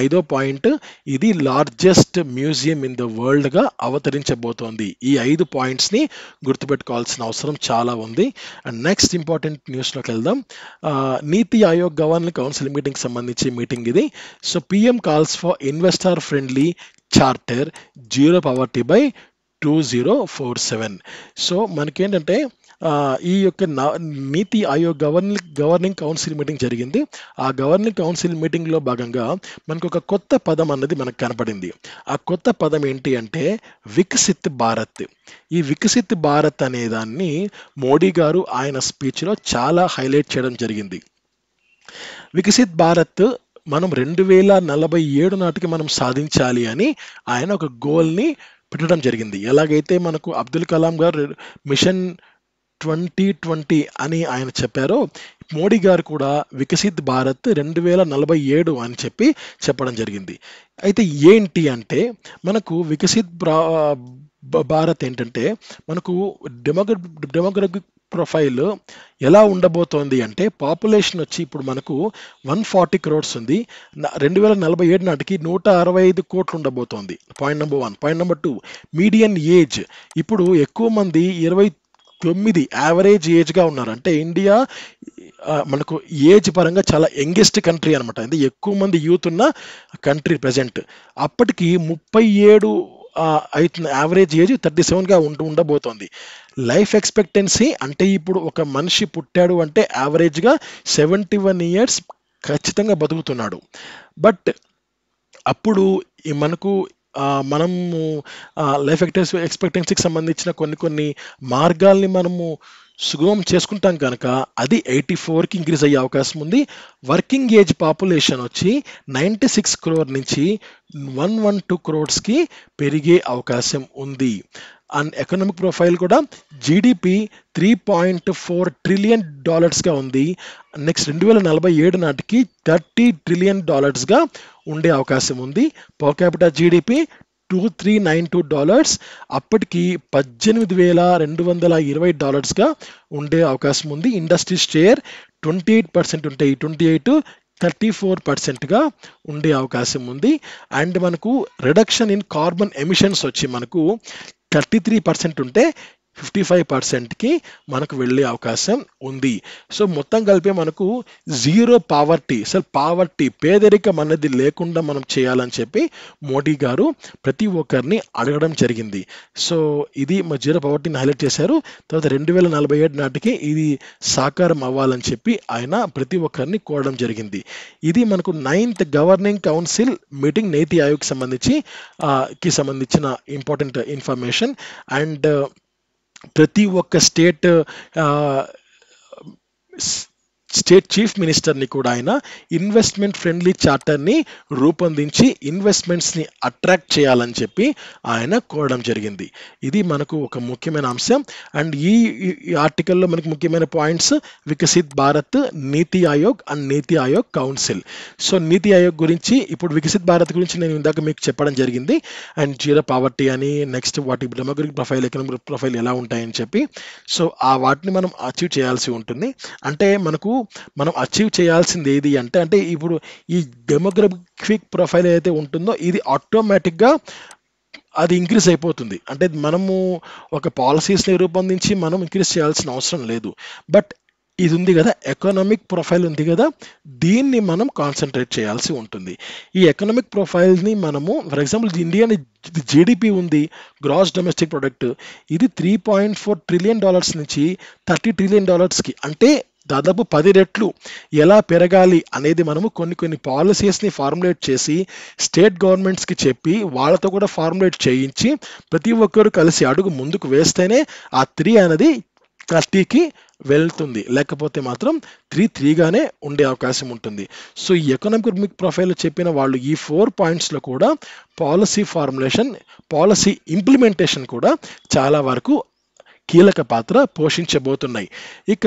ఐదో పాయింట్, ఇది లార్జెస్ట్ మ్యూజియం ఇన్ ద వరల్డ్గా అవతరించబోతోంది. ఈ 5 పాయింట్స్ని గుర్తుపెట్టుకోవాల్సిన అవసరం చాలా ఉంది. అండ్ నెక్స్ట్ ఇంపార్టెంట్ న్యూస్లోకి వెళ్దాం. నీతి ఆయోగ్ గవర్నర్ కౌన్సిల్ మీటింగ్ సంబంధించి మీటింగ్ ఇది. So PM calls for investor friendly charter, zero poverty by 2047. So మనకేంటంటే ఈ యొక్క నీతి ఆయోగ్ గవర్నింగ్ కౌన్సిల్ మీటింగ్ జరిగింది. ఆ గవర్నింగ్ కౌన్సిల్ మీటింగ్లో భాగంగా మనకు ఒక కొత్త పదం అన్నది మనకు కనపడింది. ఆ కొత్త పదం ఏంటి అంటే వికసిత్ భారత్. ఈ వికసిత్ భారత్ అనే దాన్ని మోడీ గారు ఆయన స్పీచ్లో చాలా హైలైట్ చేయడం జరిగింది. వికసిత్ భారత్ మనం 2047 నాటికి మనం సాధించాలి అని ఆయన ఒక గోల్ని పెట్టడం జరిగింది. ఎలాగైతే మనకు అబ్దుల్ కలాం గారు మిషన్ 2020 అని ఆయన చెప్పారో, మోడీ గారు కూడా వికసిత్ భారత్ 2047 అని చెప్పడం జరిగింది. అయితే ఏంటి అంటే మనకు వికసిత్ భారత్ ఏంటంటే మనకు డెమోగ్రఫిక్ ప్రొఫైల్ ఎలా ఉండబోతోంది అంటే పాపులేషన్ వచ్చి ఇప్పుడు మనకు 140 crores ఉంది. 2047 నాటికి 165 కోట్లు ఉండబోతోంది. Point number 1. Point number 2, median age ఇప్పుడు ఎక్కువ మంది 29 యావరేజ్ ఏజ్గా ఉన్నారు. అంటే ఇండియా మనకు ఏజ్ పరంగా చాలా యంగెస్ట్ కంట్రీ అనమాట. అంటే ఎక్కువ మంది యూత్ ఉన్న కంట్రీ ప్రజెంట్. అప్పటికి 37 అవుతుంది. యావరేజ్ ఏజ్ 37గా ఉండబోతోంది. లైఫ్ ఎక్స్పెక్టెన్సీ అంటే ఇప్పుడు ఒక మనిషి పుట్టాడు అంటే యావరేజ్గా 71 years ఖచ్చితంగా బతుకుతున్నాడు. బట్ అప్పుడు మనకు మనము లైఫ్ ఎక్స్పెక్టెన్సీకి సంబంధించిన కొన్ని మార్గాల్ని మనము సుగమం చేసుకుంటాం కనుక అది 84కి ఇంక్రీజ్ అయ్యే అవకాశం ఉంది. వర్కింగ్ ఏజ్ పాపులేషన్ వచ్చి 96 crore నుంచి 112 crores పెరిగే అవకాశం ఉంది. అండ్ ఎకనామిక్ ప్రొఫైల్ కూడా జీడిపి $3.4 trillion ఉంది. నెక్స్ట్ 2047 నాటికి $30 trillion ఉండే అవకాశం ఉంది. పర్ క్యాపిటల్ జీడిపి $2,392, అప్పటికి $18,220 ఉండే అవకాశం ఉంది. ఇండస్ట్రీ షేర్ 28% ఉంటాయి. 28-34% ఉండే అవకాశం ఉంది. అండ్ మనకు రిడక్షన్ ఇన్ కార్బన్ ఎమిషన్స్ వచ్చి మనకు 33% ఉంటే 55%కి మనకు వెళ్ళే అవకాశం ఉంది. సో మొత్తం కలిపి మనకు జీరో పావర్టీ, అసలు పావర్టీ పేదరికం అన్నది లేకుండా మనం చేయాలని చెప్పి మోడీ గారు ప్రతి ఒక్కరిని అడగడం జరిగింది. సో ఇది మా జీరో పావర్టీని హైలైట్ చేశారు. తర్వాత 2047 నాటికి ఇది సాకారం అవ్వాలని చెప్పి ఆయన ప్రతి ఒక్కరిని కోరడం జరిగింది. ఇది మనకు 9th గవర్నింగ్ కౌన్సిల్ మీటింగ్ నీతి ఆయోగ్ సంబంధించిన ఇంపార్టెంట్ ఇన్ఫర్మేషన్. అండ్ ప్రతి ఒక్క స్టేట్ చీఫ్ మినిస్టర్ని కూడా ఆయన ఇన్వెస్ట్మెంట్ ఫ్రెండ్లీ చార్టర్ని రూపొందించి ఇన్వెస్ట్మెంట్స్ని అట్రాక్ట్ చేయాలని చెప్పి ఆయన కోరడం జరిగింది. ఇది మనకు ఒక ముఖ్యమైన అంశం. అండ్ ఈ ఆర్టికల్లో మనకు ముఖ్యమైన points Viksit Bharat, NITI Aayog and NITI Aayog council. So నీతి ఆయోగ్ గురించి, ఇప్పుడు వికసిత్ భారత్ గురించి నేను ఇందాక మీకు చెప్పడం జరిగింది. అండ్ జీరో పావర్టీ అని, నెక్స్ట్ వాటి డెమోగ్రఫిక్ ప్రొఫైల్, ఎకనామిక్ ప్రొఫైల్ ఎలా ఉంటాయని చెప్పి. సో ఆ వాటిని మనం అచీవ్ చేయాల్సి ఉంటుంది. అంటే మనం అచీవ్ చేయాల్సింది ఏది అంటే ఇప్పుడు ఈ డెమోగ్రఫిక్ ప్రొఫైల్ ఏదైతే ఉంటుందో ఇది ఆటోమేటిక్గా అది ఇంక్రీజ్ అయిపోతుంది. అంటే మనము ఒక పాలసీస్ని రూపొందించి మనం ఇంక్రీజ్ చేయాల్సిన అవసరం లేదు. బట్ ఇది ఉంది కదా, ఎకనామిక్ ప్రొఫైల్ ఉంది కదా, దీన్ని మనం కాన్సన్ట్రేట్ చేయాల్సి ఉంటుంది. ఈ ఎకనామిక్ ప్రొఫైల్ని మనము, ఫర్ ఎగ్జాంపుల్ ఇండియన్ జీడిపి ఉంది, గ్రాస్ డొమెస్టిక్ ప్రొడక్ట్, ఇది $3.4 ట్రిలియన్ నుంచి $30 ట్రిలియన్, అంటే దాదాపు 10 రెట్లు ఎలా పెరగాలి అనేది మనము కొన్ని పాలసీస్ని ఫార్ములేట్ చేసి స్టేట్ గవర్నమెంట్స్కి చెప్పి వాళ్ళతో కూడా ఫార్ములేట్ చేయించి ప్రతి ఒక్కరు కలిసి అడుగు ముందుకు వేస్తేనే ఆ 3 అనేది 30కి వెళ్తుంది. లేకపోతే మాత్రం 3-3గానే ఉండే అవకాశం ఉంటుంది. సో ఈ ఎకనామిక్ ప్రొఫైల్ చెప్పిన వాళ్ళు ఈ 4 పాయింట్స్లో కూడా పాలసీ ఫార్ములేషన్, పాలసీ ఇంప్లిమెంటేషన్ కూడా చాలా వరకు కీలక పాత్ర పోషించబోతున్నాయి. ఇక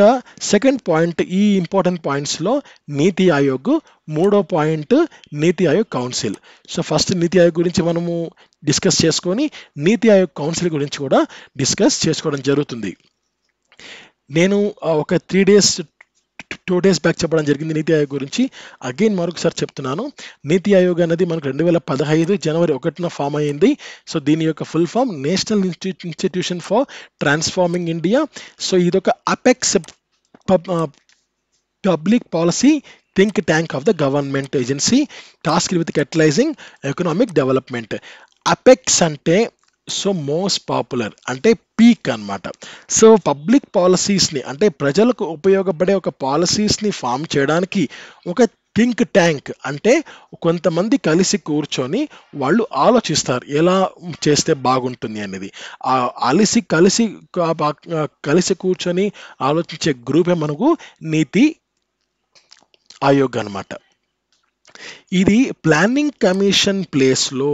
సెకండ్ పాయింట్, ఈ ఇంపార్టెంట్ పాయింట్స్లో నీతి ఆయోగ్, మూడో పాయింట్ నీతి ఆయోగ్ కౌన్సిల్. సో ఫస్ట్ నీతి ఆయోగ్ గురించి మనము డిస్కస్ చేసుకొని నీతి ఆయోగ్ కౌన్సిల్ గురించి కూడా డిస్కస్ చేసుకోవడం జరుగుతుంది. నేను ఒక 2 days బ్యాక్ చెప్పడం జరిగింది నీతి ఆయోగ్ గురించి. అగైన్ మరొకసారి చెప్తున్నాను. నీతి ఆయోగ్ అనేది మనకు 2015 జనవరి 1న ఫామ్ అయ్యింది. సో దీని యొక్క full form national institution for transforming India. So ఇదొక apex public policy think tank of the government agency task with catalysing economic development. Apex అంటే సో మోస్ట్ పాపులర్ అంటే పీక్ అన్నమాట. సో పబ్లిక్ పాలసీస్ని, అంటే ప్రజలకు ఉపయోగపడే ఒక పాలసీస్ని ఫామ్ చేయడానికి ఒక థింక్ ట్యాంక్, అంటే కొంతమంది కలిసి కూర్చొని వాళ్ళు ఆలోచిస్తారు ఎలా చేస్తే బాగుంటుంది అనేది. కలిసి కూర్చొని ఆలోచించే గ్రూపే మనకు నీతి ఆయోగ్ అన్నమాట. ఇది ప్లానింగ్ కమిషన్ ప్లేస్లో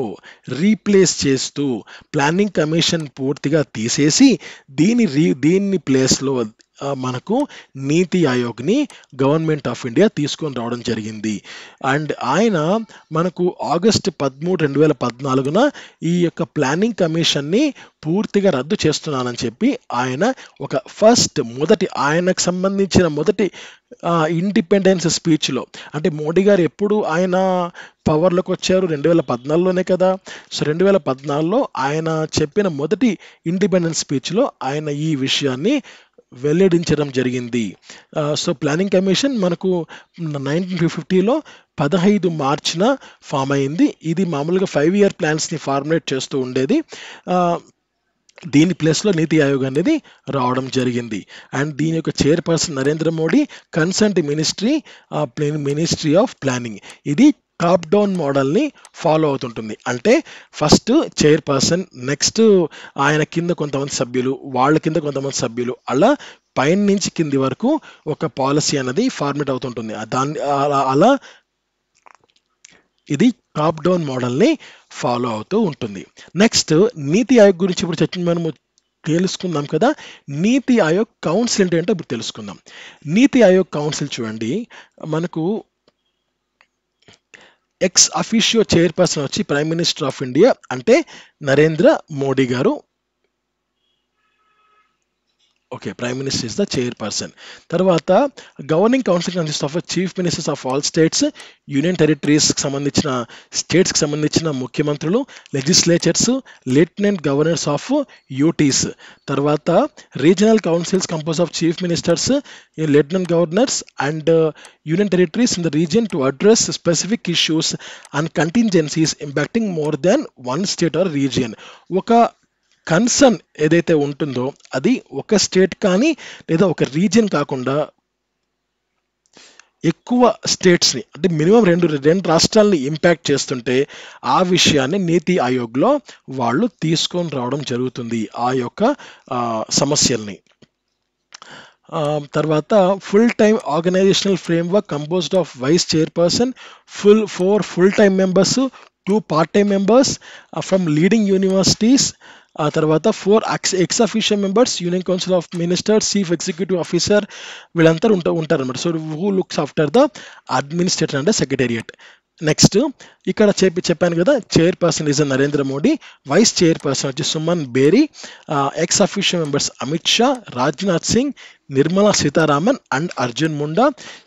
రీప్లేస్ చేస్తూ, ప్లానింగ్ కమిషన్ పూర్తిగా తీసేసి దీన్ని ప్లేస్లో మనకు నీతి ఆయోగ్ని గవర్నమెంట్ ఆఫ్ ఇండియా తీసుకొని రావడం జరిగింది. అండ్ ఆయన మనకు ఆగస్టు 13, 2014న ఈ యొక్క ప్లానింగ్ కమిషన్ని పూర్తిగా రద్దు చేస్తున్నానని చెప్పి ఆయన ఒక ఆయనకు సంబంధించిన మొదటి ఇండిపెండెన్స్ స్పీచ్లో, అంటే మోడీ గారు ఎప్పుడు ఆయన పవర్లోకి వచ్చారు 2014లోనే కదా. సో 2014లో ఆయన చెప్పిన మొదటి ఇండిపెండెన్స్ స్పీచ్లో ఆయన ఈ విషయాన్ని వెల్లడించడం జరిగింది. సో ప్లానింగ్ కమిషన్ మనకు 1950లో 15 మార్చిన ఫామ్ అయింది. ఇది మామూలుగా 5-year ప్లాన్స్ని ఫార్ములేట్ చేస్తూ ఉండేది. దీని ప్లేస్లో నీతి ఆయోగ్ అనేది రావడం జరిగింది. అండ్ దీని యొక్క chairperson Narendra Modi, concerned ministry of planning. ఇది టాప్ డౌన్ మోడల్ని ఫాలో అవుతుంటుంది. అంటే ఫస్ట్ చైర్పర్సన్, నెక్స్ట్ ఆయన కింద కొంతమంది సభ్యులు, వాళ్ళ కింద కొంతమంది సభ్యులు, అలా పైన నుంచి కింది వరకు ఒక పాలసీ అనేది ఫార్మేట్ అవుతుంటుంది. అలా ఇది టాప్ డౌన్ మోడల్ని ఫాలో అవుతూ ఉంటుంది. నెక్స్ట్ నీతి ఆయోగ్ గురించి ఇప్పుడు మనము తెలుసుకుందాం కదా. నీతి ఆయోగ్ కౌన్సిల్ ఏంటంటే ఇప్పుడు తెలుసుకుందాం. నీతి ఆయోగ్ కౌన్సిల్ చూడండి, మనకు ఎక్స్ అఫీషియో చైర్పర్సన్ వచ్చి ప్రైమ్ మినిస్టర్ ఆఫ్ ఇండియా, అంటే నరేంద్ర మోడీ గారు. Okay, prime minister is the chairperson. తర్వాత governing council consist of chief ministers of all states, union టెరిటరీస్కి సంబంధించిన స్టేట్స్కి సంబంధించిన ముఖ్యమంత్రులు, legislatures, lieutenant governors of UTs. తర్వాత regional councils compose of chief ministers, lieutenant governors and union territories in the region to address specific issues and contingencies impacting more than one state are region. ఒక concern ఏదైతే ఉంటుందో అది ఒక state కానీ లేదా ఒక region కాకుండా ఎక్కువ స్టేట్స్ని, అంటే మినిమం రెండు రాష్ట్రాలని ఇంపాక్ట్ చేస్తుంటే ఆ విషయాన్ని నీతి ఆయోగ్లో వాళ్ళు తీసుకొని రావడం జరుగుతుంది, ఆ యొక్క సమస్యల్ని. తర్వాత full time organisational framework composed of vice chairperson, 4 full time members, 2 part time members from leading universities. ఆ తర్వాత 4 ex official members, union council of ministers, chief executive officer, వీళ్ళంతా ఉంటారన్నమాట. So who looks after the administrator అంటే secretariat. Next ఇక్కడ చెప్పాను కదా, chairperson is Narendra Modi, vice chairperson వచ్చి Suman Bery, ex official members Amit Shah, Rajnath Singh, Nirmala Sitharaman and Arjun Munda.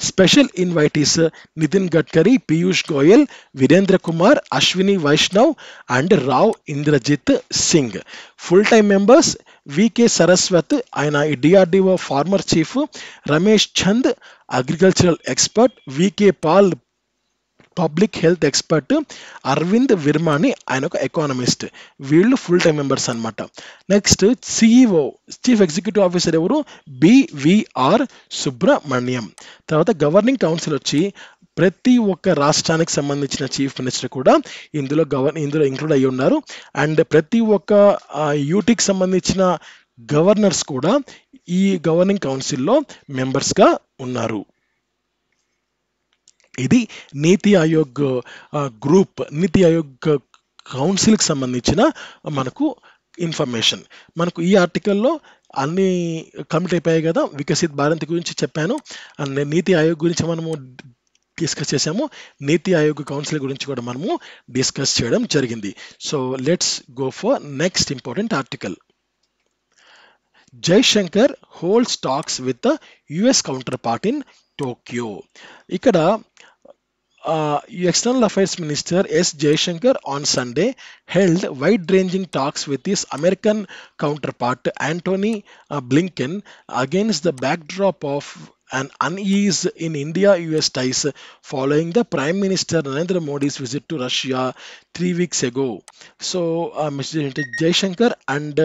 Special invitees Nitin Gadkari, Piyush Goyal, Virendra Kumar, Ashwini Vaishnaw and Rao Inderjit Singh. Full time members V K Saraswat, ఆయన DRDO former chief, Ramesh Chand agricultural expert, V K Paul public health expert, Arvind Virmani ఆయన ఒక economist. వీళ్ళు full time members అనమాట. Next CEO chief executive officer ఎవరు, BVR Subrahmanyam. తర్వాత governing council వచ్చి ప్రతి ఒక్క రాష్ట్రానికి సంబంధించిన చీఫ్ మినిస్టర్ కూడా ఇందులో ఇంక్లూడ్ అయ్యి ఉన్నారు. అండ్ ప్రతి ఒక్క యూటీకి సంబంధించిన గవర్నర్స్ కూడా ఈ గవర్నింగ్ కౌన్సిల్లో మెంబర్స్గా ఉన్నారు. ఇది నీతి ఆయోగ్ గ్రూప్, నీతి ఆయోగ్ కౌన్సిల్కి సంబంధించిన మనకు ఇన్ఫర్మేషన్. మనకు ఈ ఆర్టికల్లో అన్ని కంప్లీట్ అయిపోయాయి కదా. వికసిత్ భారత్ గురించి చెప్పాను, అండ్ నీతి ఆయోగ్ గురించి మనము డిస్కస్ చేసాము, నీతి ఆయోగ్ కౌన్సిల్ గురించి కూడా మనము డిస్కస్ చేయడం జరిగింది. So let's go for next important article. Jaishankar holds talks with US counter part in Tokyo. ఇక్కడ External Affairs Minister S. Jaishankar on Sunday held wide-ranging talks with his American counterpart Antony Blinken against the backdrop of an unease in India-US ties following the Prime Minister Narendra Modi's visit to Russia 3 weeks ago. So, Mr. Jaishankar and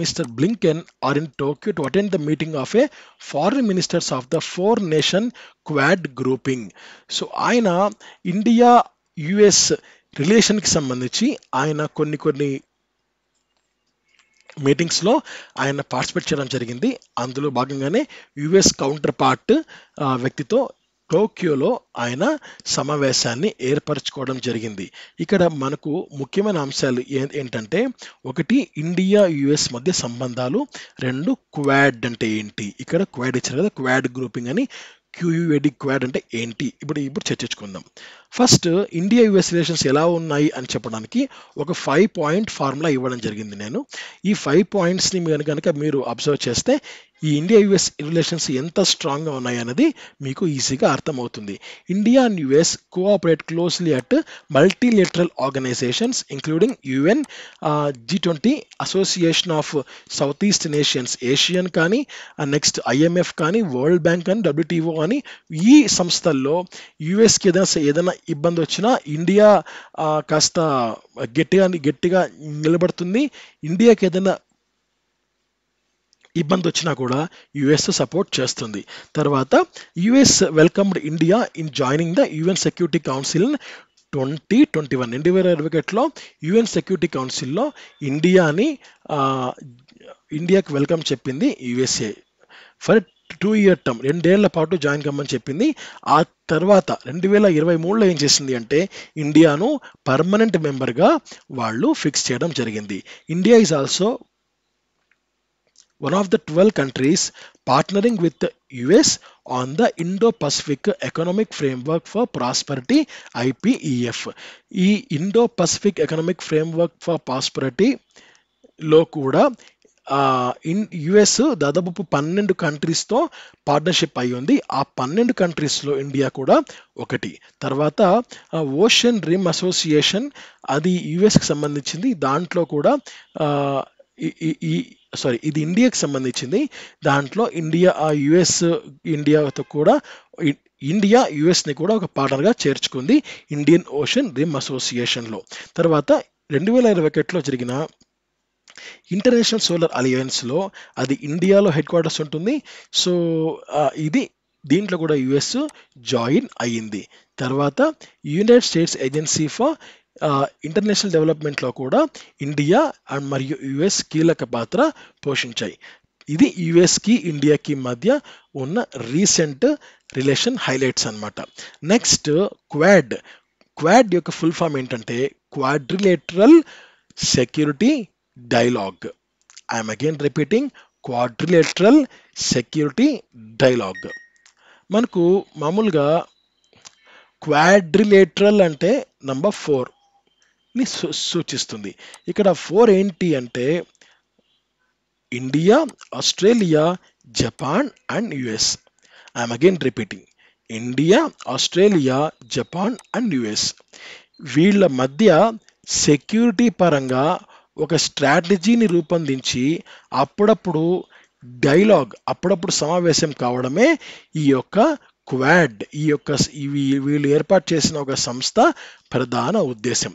Mr. Blinken are in Tokyo to attend the meeting of a foreign ministers of the four-nation Quad grouping. So, ఆయన India US రిలేషన్కి సంబంధించి ఆయన కొన్ని మీటింగ్స్లో ఆయన participate చేయడం జరిగింది. అందులో భాగంగానే యుఎస్ కౌంటర్ పార్ట్ వ్యక్తితో టోక్యోలో ఆయన సమావేశాన్ని ఏర్పరచుకోవడం జరిగింది. ఇక్కడ మనకు ముఖ్యమైన అంశాలు ఏంటంటే, ఒకటి ఇండియా యుఎస్ మధ్య సంబంధాలు, 2 క్వాడ్ అంటే ఏంటి, ఇక్కడ క్వాడ్ ఇచ్చారు కదా, క్వాడ్ గ్రూపింగ్ అని, క్యూయుఏడి క్వాడ్ అంటే ఏంటి, ఇప్పుడు చర్చించుకుందాం. ఫస్ట్ ఇండియా యుఎస్ రిలేషన్స్ ఎలా ఉన్నాయి అని చెప్పడానికి ఒక 5 పాయింట్ ఫార్ములా ఇవ్వడం జరిగింది నేను. ఈ 5 పాయింట్స్ని కనుక మీరు అబ్జర్వ్ చేస్తే ఈ ఇండియా యుఎస్ రిలేషన్స్ ఎంత స్ట్రాంగ్గా ఉన్నాయి అన్నది మీకు ఈజీగా అర్థమవుతుంది. India and US cooperate closely at multilateral organisations including UN, G20, association of south east nations, Asian కానీ, నెక్స్ట్ ఐఎంఎఫ్ కానీ, వరల్డ్ బ్యాంక్ కానీ, WTO కానీ. ఈ సంస్థల్లో యుఎస్కి ఏదైనా ఇబ్బంది వచ్చినా ఇండియా కాస్త గట్టిగా నిలబడుతుంది. ఇండియాకి ఏదైనా ఇబ్బంది వచ్చినా కూడా యుఎస్ సపోర్ట్ చేస్తుంది. తర్వాత US welcomed India in joining the UN security council 2021. 2021లో యుఎన్ సెక్యూరిటీ కౌన్సిల్లో ఇండియాకి వెల్కమ్ చెప్పింది యుఎస్ఏ ఫర్ 2-year టర్మ్, 2 ఏళ్ల పాటు జాయిన్ కమ్మని చెప్పింది. ఆ తర్వాత 2023లో ఏం చేసింది అంటే ఇండియాను పర్మనెంట్ మెంబర్గా వాళ్ళు ఫిక్స్ చేయడం జరిగింది. India is also one of the 12 countries partnering with the US on the Indo-Pacific Economic Framework for Prosperity IPEF. ఈ Indo-Pacific Economic Framework for Prosperity లో కూడా యుఎస్ దాదాపు 12 కంట్రీస్తో పార్ట్నర్షిప్ అయి ఉంది. ఆ 12 కంట్రీస్లో ఇండియా కూడా ఒకటి. తర్వాత ఓషన్ రిమ్ అసోసియేషన్, అది యుఎస్కి సంబంధించింది. దాంట్లో కూడా ఆ, ఈ- ఈ- ఈ సారీ, ఇది ఇండియాకి సంబంధించింది. దాంట్లో ఇండియా యుఎస్ ఇండియాతో కూడా ఇండియా యుఎస్ని కూడా ఒక పార్ట్నర్గా చేర్చుకుంది ఇండియన్ ఓషన్ రిమ్ అసోసియేషన్లో. తర్వాత 2021లో జరిగిన ఇంటర్నేషనల్ సోలార్ అలయన్స్లో అది ఇండియాలో హెడ్ క్వార్టర్స్ ఉంటుంది. సో ఇది దీంట్లో కూడా యుఎస్ జాయిన్ అయ్యింది. తర్వాత United states agency for international డెవలప్మెంట్లో కూడా ఇండియా అండ్ మరియు యుఎస్ కీలక పాత్ర పోషించాయి. ఇది యుఎస్కి ఇండియాకి మధ్య ఉన్న రీసెంట్ రిలేషన్ హైలైట్స్ అన్నమాట. Next quad. క్వాడ్ యొక్క ఫుల్ ఫామ్ ఏంటంటే quadrilateral security dialogue. I'm again repeating, quadrilateral security dialogue. మనకు మామూలుగా క్వాడ్రిలేటరల్ అంటే నంబర్ 4 ని సూచిస్తుంది. ఇక్కడ 4 ఏంటి అంటే India, Australia, Japan and US. I'm again repeating, India, Australia, Japan and US. వీళ్ళ మధ్య సెక్యూరిటీ పరంగా ఒక స్ట్రాటజీని రూపొందించి అప్పుడప్పుడు అప్పుడప్పుడు సమావేశం కావడమే ఈ యొక్క క్వాడ్. వీళ్ళు ఏర్పాటు చేసిన ఒక సంస్థ ప్రధాన ఉద్దేశం.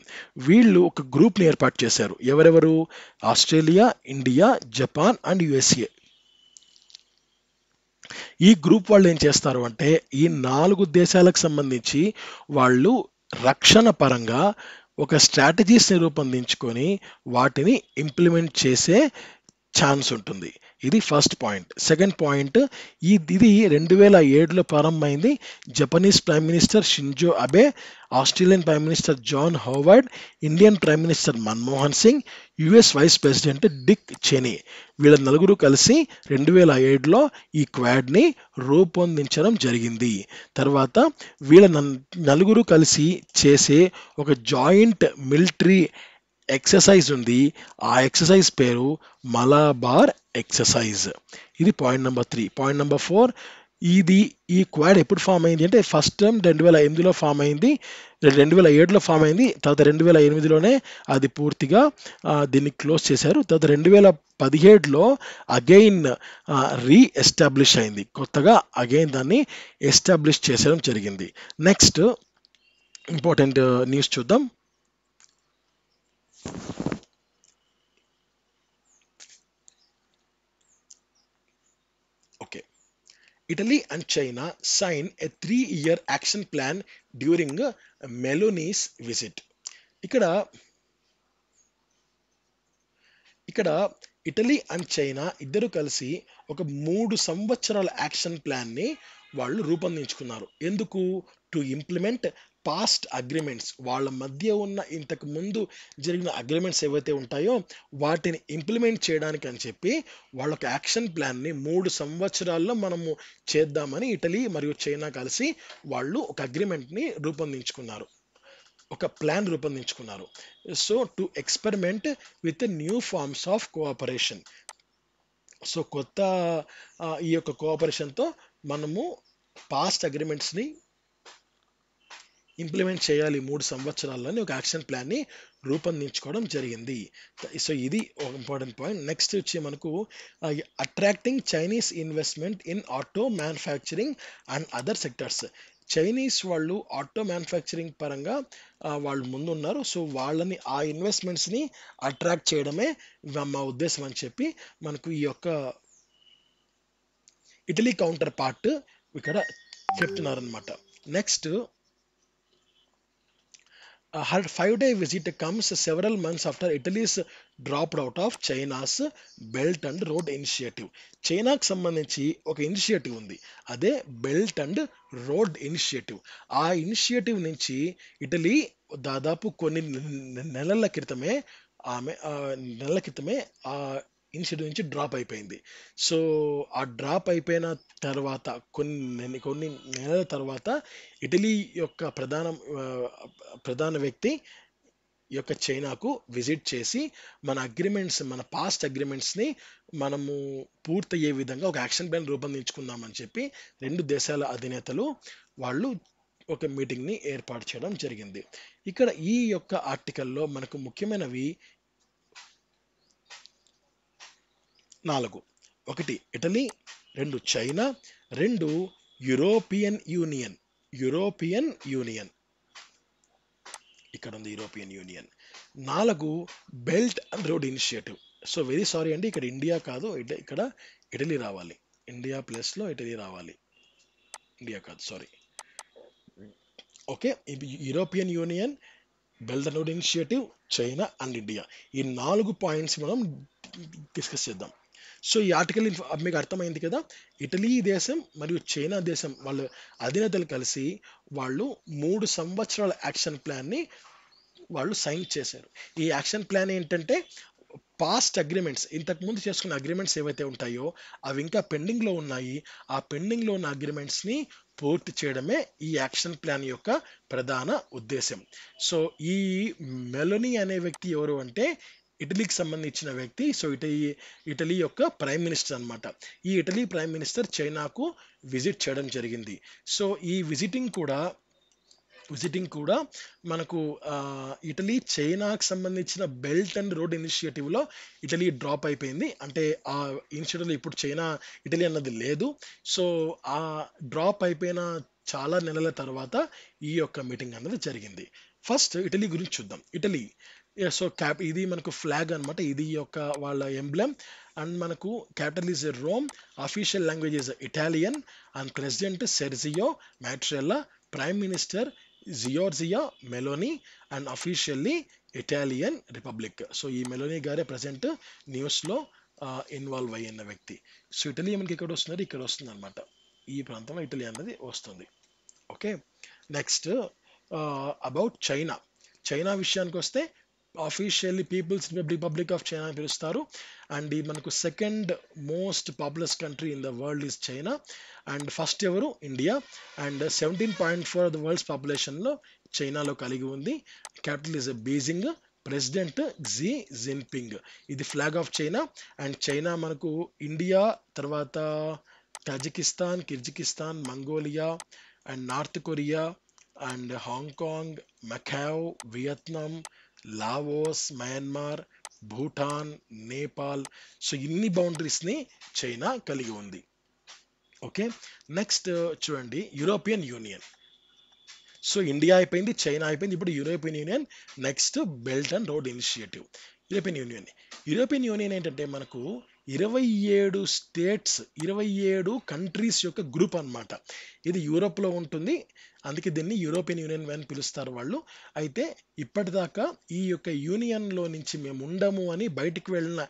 వీళ్ళు ఒక గ్రూప్ని ఏర్పాటు చేశారు. ఎవరెవరు? Australia, India, Japan and USA. ఈ గ్రూప్ వాళ్ళు ఏం చేస్తారు అంటే ఈ 4 దేశాలకు సంబంధించి వాళ్ళు రక్షణ పరంగా ఒక స్ట్రాటజీస్ని రూపొందించుకొని వాటిని ఇంప్లిమెంట్ చేసే ఛాన్స్ ఉంటుంది. ఇది ఫస్ట్ పాయింట్. సెకండ్ పాయింట్, ఇది 2007లో ప్రారంభమైంది. Japanese prime minister Shinzo Abe, Australian prime minister John Howard, Indian prime minister Manmohan Singh, US vice president Dick Cheney, వీళ్ళ నలుగురు కలిసి 2007లో ఈ క్వాడ్ని రూపొందించడం జరిగింది. తర్వాత వీళ్ళ నలుగురు కలిసి చేసే ఒక జాయింట్ మిలిటరీ ఎక్సర్సైజ్ ఉంది. ఆ ఎక్సర్సైజ్ పేరు మలబార్ ఎక్సర్సైజ్. ఇది పాయింట్ నెంబర్ 3. పాయింట్ నెంబర్ 4, ఈ క్వాడ్ ఎప్పుడు ఫామ్ అయింది అంటే ఫస్ట్ టైం 2008లో ఫామ్ అయింది. 2007లో ఫామ్ అయింది. తర్వాత 2008లోనే అది పూర్తిగా దీన్ని క్లోజ్ చేశారు. తర్వాత 2017లో అగైన్ రీఎస్టాబ్లిష్ అయింది. కొత్తగా అగైన్ దాన్ని ఎస్టాబ్లిష్ చేసడం జరిగింది. నెక్స్ట్ ఇంపార్టెంట్ న్యూస్ చూద్దాం. Okay, Italy and China sign a 3-year action plan during Meloni's visit. ఇక్కడ ఇక్కడ ఇటలీ అండ్ చైనా ఇద్దరు కలిసి ఒక 3 సంవత్సరాల యాక్షన్ ప్లాన్ ని వాళ్ళు రూపొందించుకున్నారు. ఎందుకు? To implement past agreements. వాళ్ళ మధ్య ఉన్న ఇంతకు ముందు జరిగిన అగ్రిమెంట్స్ ఏవైతే ఉంటాయో వాటిని ఇంప్లిమెంట్ చేయడానికి అని చెప్పి వాళ్ళ యాక్షన్ ప్లాన్ ని 3 సంవత్సరాల్లో మనము చేద్దామని ఇటలీ మరియు చైనా కలిసి వాళ్ళు ఒక అగ్రిమెంట్ ని రూపొందించుకున్నారు, ఒక ప్లాన్ రూపొందించుకున్నారు. So to experiment with new forms of cooperation. So కొత్త ఈ యొక్క కోఆపరేషన్తో మనము పాస్ట్ అగ్రిమెంట్స్ని ఇంప్లిమెంట్ చేయాలి 3 సంవత్సరాల్లోని ఒక యాక్షన్ ప్లాన్ని రూపొందించుకోవడం జరిగింది. సో ఇది ఒక ఇంపార్టెంట్ పాయింట్. నెక్స్ట్ వచ్చి మనకు attracting Chinese investment in auto manufacturing and other sectors. Chinese వాళ్ళు ఆటో మ్యానుఫ్యాక్చరింగ్ పరంగా వాళ్ళు ముందున్నారు. సో వాళ్ళని ఆ ఇన్వెస్ట్మెంట్స్ని అట్రాక్ట్ చేయడమే మా ఉద్దేశం అని చెప్పి మనకు ఈ యొక్క ఇటలీ కౌంటర్ పార్ట్ ఇక్కడ చెప్తున్నారనమాట. Next, her 5-day visit comes several months after Italy's dropped out of China's Belt and Road Initiative. చైనాకు సంబంధించి ఒక ఇనిషియేటివ్ ఉంది, అదే బెల్ట్ అండ్ రోడ్ ఇనిషియేటివ్. ఆ ఇనిషియేటివ్ నుంచి ఇటలీ దాదాపు కొన్ని నెలల క్రితమే ఆ ఇనిషియేటివ్ నుంచి డ్రాప్ అయిపోయింది. సో ఆ డ్రాప్ అయిపోయిన తర్వాత కొన్ని నెలల తర్వాత ఇటలీ యొక్క ప్రధాన వ్యక్తి ఈ యొక్క చైనాకు విజిట్ చేసి మన పాస్ట్ అగ్రిమెంట్స్ని మనము పూర్తయ్యే విధంగా ఒక యాక్షన్ ప్లాన్ రూపొందించుకుందామని చెప్పి రెండు దేశాల అధినేతలు వాళ్ళు ఒక మీటింగ్ని ఏర్పాటు చేయడం జరిగింది. ఇక్కడ ఈ యొక్క ఆర్టికల్లో మనకు ముఖ్యమైనవి 4. 1 Italy, 2 China, 2 European union. European union ఇక్కడ ఉంది, European union. 4 belt and road initiative. So very sorry అండి, ఇక్కడ ఇండియా కాదు, ఇక్కడ ఇటలీ రావాలి. ఇండియా ప్లేస్లో ఇటలీ రావాలి, ఇండియా కాదు, sorry. Okay, European union, belt and road initiative, China and India, ఈ 4 పాయింట్స్ మనం డిస్కస్ చేద్దాం. సో ఈ ఆర్టికల్ మీకు అర్థమైంది కదా. ఇటలీ దేశం మరియు చైనా దేశం వాళ్ళ అధినేతలు కలిసి వాళ్ళు 3 సంవత్సరాల యాక్షన్ ప్లాన్ని వాళ్ళు సైన్ చేశారు. ఈ యాక్షన్ ప్లాన్ ఏంటంటే పాస్ట్ అగ్రిమెంట్స్, ఇంతకుముందు చేసుకున్న అగ్రిమెంట్స్ ఏవైతే ఉంటాయో అవి ఇంకా పెండింగ్లో ఉన్నాయి. ఆ పెండింగ్లో ఉన్న అగ్రిమెంట్స్ని పూర్తి చేయడమే ఈ యాక్షన్ ప్లాన్ యొక్క ప్రధాన ఉద్దేశం. సో ఈ మెలోనీ అనే వ్యక్తి ఎవరు అంటే ఇటలీకి సంబంధించిన వ్యక్తి. సో ఇటలీ యొక్క ప్రైమ్ మినిస్టర్ అన్నమాట. ఈ ఇటలీ ప్రైమ్ మినిస్టర్ చైనాకు విజిట్ చేయడం జరిగింది. సో ఈ విజిటింగ్ కూడా మనకు ఇటలీ చైనాకు సంబంధించిన బెల్ట్ అండ్ రోడ్ ఇనిషియేటివ్లో ఇటలీ డ్రాప్ అయిపోయింది. అంటే ఆ ఇనిషియేటివ్లో ఇప్పుడు ఇటలీ అన్నది లేదు. సో ఆ డ్రాప్ అయిపోయిన చాలా నెలల తర్వాత ఈ యొక్క మీటింగ్ అన్నది జరిగింది. ఫస్ట్ ఇటలీ గురించి చూద్దాం. ఇటలీ, సో ఇది మనకు ఫ్లాగ్ అనమాట, ఇది యొక్క వాళ్ళ ఎంబ్లెమ్. అండ్ మనకు capital is Rome, official language is Italian, and president Sergio Mattarella, prime minister Giorgia Meloni, and officially Italian republic. So ఈ మెలోనీ గారే ప్రజెంట్ న్యూస్లో ఇన్వాల్వ్ అయిన వ్యక్తి. సో ఇటలీ మనకి ఎక్కడ వస్తున్నారు, ఇక్కడ వస్తుంది అనమాట, ఈ ప్రాంతంలో ఇటలీ అన్నది వస్తుంది. ఓకే, నెక్స్ట్ అబౌట్ చైనా విషయానికి వస్తే officially People's Republic of China అని పిలుస్తారు. అండ్ ఈ మనకు second most populous country in the world is China. And first ఎవరు, India. And 17.4 of the world's పాపులేషన్లో చైనాలో కలిగి ఉంది. Capital is Beijing, president Xi Jinping. ఇది flag of China. And China మనకు ఇండియా తర్వాత Tajikistan, Kyrgyzstan, Mongolia, and North Korea, and Hong Kong, Macau, Vietnam, Laos, Myanmar, Bhutan, Nepal. So ఇన్ని బౌండరీస్ని చైనా కలిగి ఉంది. ఓకే, నెక్స్ట్ చూడండి యూరోపియన్ యూనియన్. సో ఇండియా అయిపోయింది, China అయిపోయింది, ఇప్పుడు European union. Next belt and road initiative. European union ఏంటంటే మనకు 27 స్టేట్స్, 27 కంట్రీస్ యొక్క గ్రూప్ అన్నమాట. ఇది యూరోప్లో ఉంటుంది, అందుకే దీన్ని యూరోపియన్ యూనియన్ అని పిలుస్తారు వాళ్ళు. అయితే ఇప్పటిదాకా ఈ యొక్క యూనియన్లో నుంచి మేము ఉండము అని బయటికి వెళ్ళిన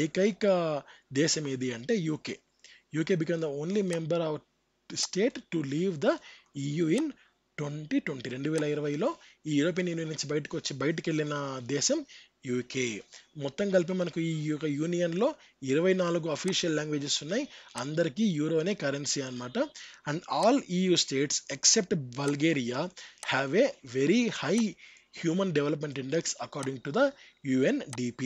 ఏకైక దేశం ఏది అంటే UK become the only member of state to leave the EU in 2020. 2020లో ఈ యూరోపియన్ యూనియన్ నుంచి బయటకు వెళ్ళిన దేశం యూకే. మొత్తం కలిపి మనకు ఈ యొక్క యూనియన్లో 24 అఫీషియల్ లాంగ్వేజెస్ ఉన్నాయి. అందరికీ యూరో అనే కరెన్సీ అన్నమాట. And all EU states except Bulgaria have a very high human development index according to the UNDP,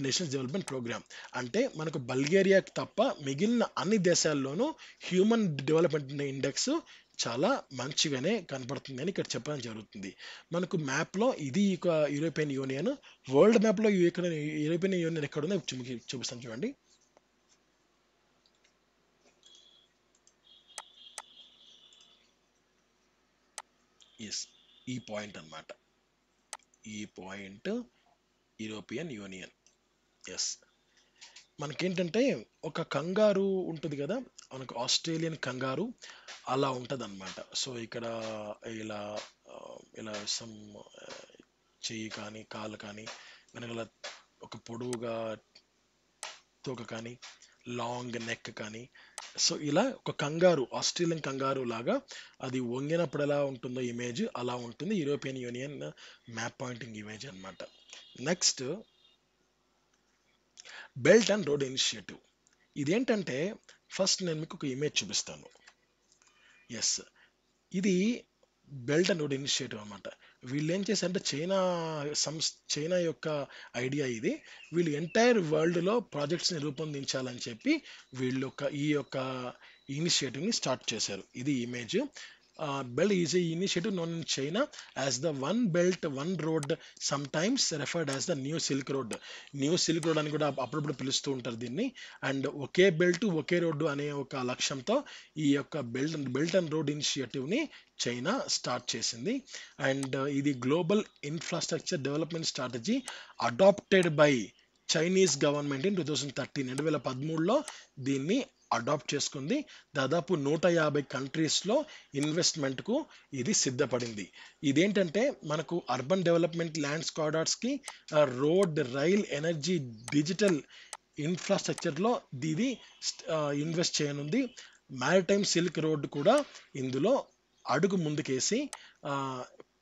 national development programme. అంటే మనకు బల్గేరియాకి తప్ప మిగిలిన అన్ని దేశాల్లోనూ హ్యూమన్ డెవలప్మెంట్ ఇండెక్స్ చాలా మంచిగానే కనపడుతుంది అని ఇక్కడ చెప్పడం జరుగుతుంది. మనకు మ్యాప్లో ఇది ఒక యూరోపియన్ యూనియన్. వరల్డ్ మ్యాప్లో యూరోపియన్ యూనియన్ ఎక్కడ ఉందో చూపిస్తాను చూడండి. ఎస్, ఈ పాయింట్ అన్నమాట, ఈ పాయింట్ యూరోపియన్ యూనియన్. ఎస్, మనకేంటంటే ఒక కంగారు ఉంటుంది కదా, మనకు ఆస్ట్రేలియన్ కంగారు అలా ఉంటుంది అనమాట. సో ఇక్కడ ఇలా ఇలా సమ్ చెయ్యి కానీ కాలు కానీ వెనకాల ఒక పొడవుగా తోక కానీ లాంగ్ నెక్ కానీ, సో ఇలా ఒక కంగారు, ఆస్ట్రేలియన్ కంగారు లాగా అది వంగినప్పుడు ఎలా ఉంటుందో ఇమేజ్ అలా ఉంటుంది European union map pointing image అన్నమాట. Next belt and road initiative. ఇదేంటంటే ఫస్ట్ నేను మీకు ఒక ఇమేజ్ చూపిస్తాను. ఎస్, ఇది బెల్ట్ అండ్ రోడ్ ఇనిషియేటివ్ అన్నమాట. వీళ్ళు ఏం చేశారంటే చైనా యొక్క ఐడియా ఇది. వీళ్ళు ఎంటైర్ వరల్డ్‌లో ప్రాజెక్ట్స్‌ని రూపొందించాలని చెప్పి ఈ యొక్క ఇనిషియేటివ్‌ని స్టార్ట్ చేశారు. ఇది image. Belt is a initiative known in China as the one belt one road, sometimes referred as the new silk road. New silk road అని కూడా అప్పుడప్పుడు పిలుస్తూ ఉంటారు దీన్ని. అండ్ ఒకే బెల్ట్ ఒకే రోడ్డు అనే ఒక లక్ష్యంతో ఈ యొక్క బెల్ట్ అండ్ రోడ్ ఇనిషియేటివ్‌ని చైనా స్టార్ట్ చేసింది. అండ్ ఇది global infrastructure development strategy adopted by Chinese government in 2013లో దీన్ని అడాప్ట్ చేసుకుంది. దాదాపు 150 కంట్రీస్లో ఇన్వెస్ట్మెంట్కు ఇది సిద్ధపడింది. ఇదేంటంటే మనకు అర్బన్ డెవలప్మెంట్, ల్యాండ్స్ కారిడార్స్కి, రోడ్, రైల్, ఎనర్జీ, డిజిటల్ ఇన్ఫ్రాస్ట్రక్చర్లో ఇది ఇన్వెస్ట్ చేయనుంది. మ్యారిటైమ్ సిల్క్ రోడ్ కూడా ఇందులో అడుగు ముందుకేసి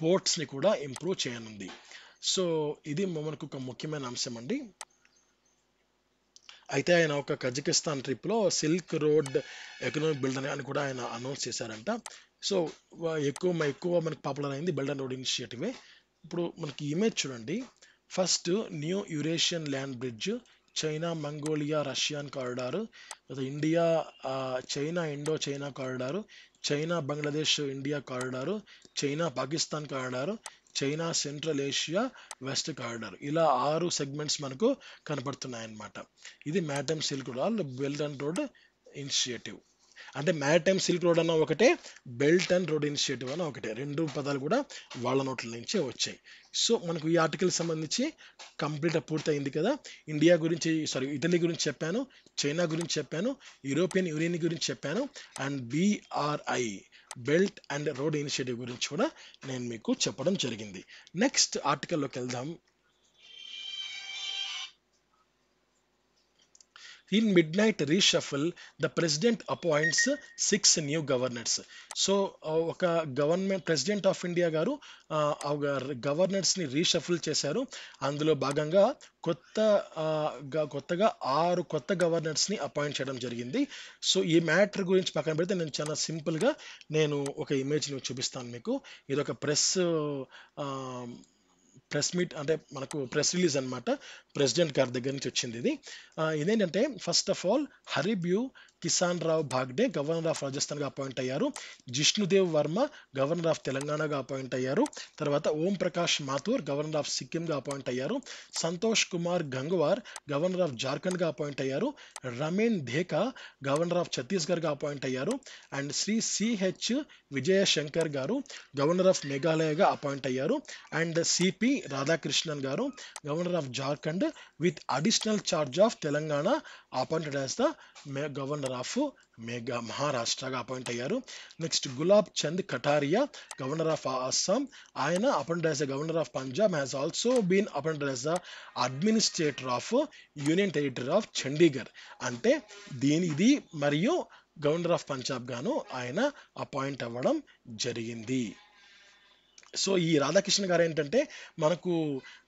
పోర్ట్స్ని కూడా ఇంప్రూవ్ చేయనుంది. సో ఇది మనకు ఒక ముఖ్యమైన అంశం అండి. అయితే ఆయన ఒక కజకిస్తాన్ ట్రిప్లో సిల్క్ రోడ్ ఎకనామిక్ బిల్డ్ అని కూడా ఆయన అనౌన్స్ చేశారంట. సో ఎక్కువ మనకు పాపులర్ అయింది బెల్ట్ అండ్ రోడ్ ఇనిషియేటివే. ఇప్పుడు మనకి ఇమేజ్ చూడండి. First new Eurasian land bridge, China Mongolia Russian corridor, India China Indo China corridor, China Bangladesh India corridor, China Pakistan corridor, China central Asia west corridor. ఇలా 6 segments మనకు కనపడుతున్నాయి అన్నమాట. ఇది maritime silk road, belt and road initiative. అంటే maritime silk road అన్న ఒకటే, belt and road initiative అన్న ఒకటే. 2 పదాలు కూడా వాళ్ళ నోట్ల నుంచే వచ్చాయి. సో మనకు ఈ ఆర్టికల్ సంబంధించి కంప్లీట్ పూర్తయింది కదా. ఇటలీ గురించి చెప్పాను, చైనా గురించి చెప్పాను, యూరోపియన్ యూనియన్ గురించి చెప్పాను, and BRI belt and road initiative గురించి కూడా నేను మీకు చెప్పడం జరిగింది. నెక్స్ట్ ఆర్టికల్లోకి వెళ్దాం. In midnight reshuffle, the president appoints 6 new governors. So ఒక ప్రెసిడెంట్ ఆఫ్ ఇండియా గారు గవర్నర్స్ని రీషఫుల్ చేశారు. అందులో భాగంగా కొత్తగా 6 కొత్త గవర్నర్స్ని అపాయింట్ చేయడం జరిగింది. సో ఈ మ్యాటర్ గురించి పక్కన పెడితే నేను చాలా సింపుల్గా ఒక ఇమేజ్ని చూపిస్తాను మీకు. ఇది ఒక ప్రెస్ మీట్, అంటే మనకు ప్రెస్ రిలీజ్ అనమాట. ప్రెసిడెంట్ గారి దగ్గర నుంచి వచ్చింది ఇది. ఇదేంటంటే first of all Haribhau Kisan Rao Bagde governor of రాజస్థాన్గా అపాయింట్ అయ్యారు. జిష్ణుదేవ్ వర్మ గవర్నర్ ఆఫ్ తెలంగాణగా అపాయింట్ అయ్యారు. తర్వాత ఓం ప్రకాష్ మాథూర్ గవర్నర్ ఆఫ్ సిక్కింగా అపాయింట్ అయ్యారు. సంతోష్ కుమార్ గంగ్వార్ గవర్నర్ ఆఫ్ జార్ఖండ్గా అపాయింట్ అయ్యారు. రమేన్ ధేకా గవర్నర్ ఆఫ్ ఛత్తీస్గఢ్గా అపాయింట్ అయ్యారు. అండ్ శ్రీ CH విజయశంకర్ గారు గవర్నర్ ఆఫ్ మేఘాలయగా అపాయింట్ అయ్యారు. అండ్ CP రాధాకృష్ణన్ గారు governor of Jharkhand with additional charge of Telangana appointed as the governor of మహారాష్ట్రగా అపాయింట్ అయ్యారు. Next Gulab Chand Kataria governor of Assam, ఆయన appointed as the governor of Punjab, has also been appointed as the administrator of union territory of Chandigarh. అంటే ఇది మరియు governor of Punjab గాను ఆయన appoint అవ్వడం జరిగింది. సో ఈ రాధాకృష్ణ గారు ఏంటంటే మనకు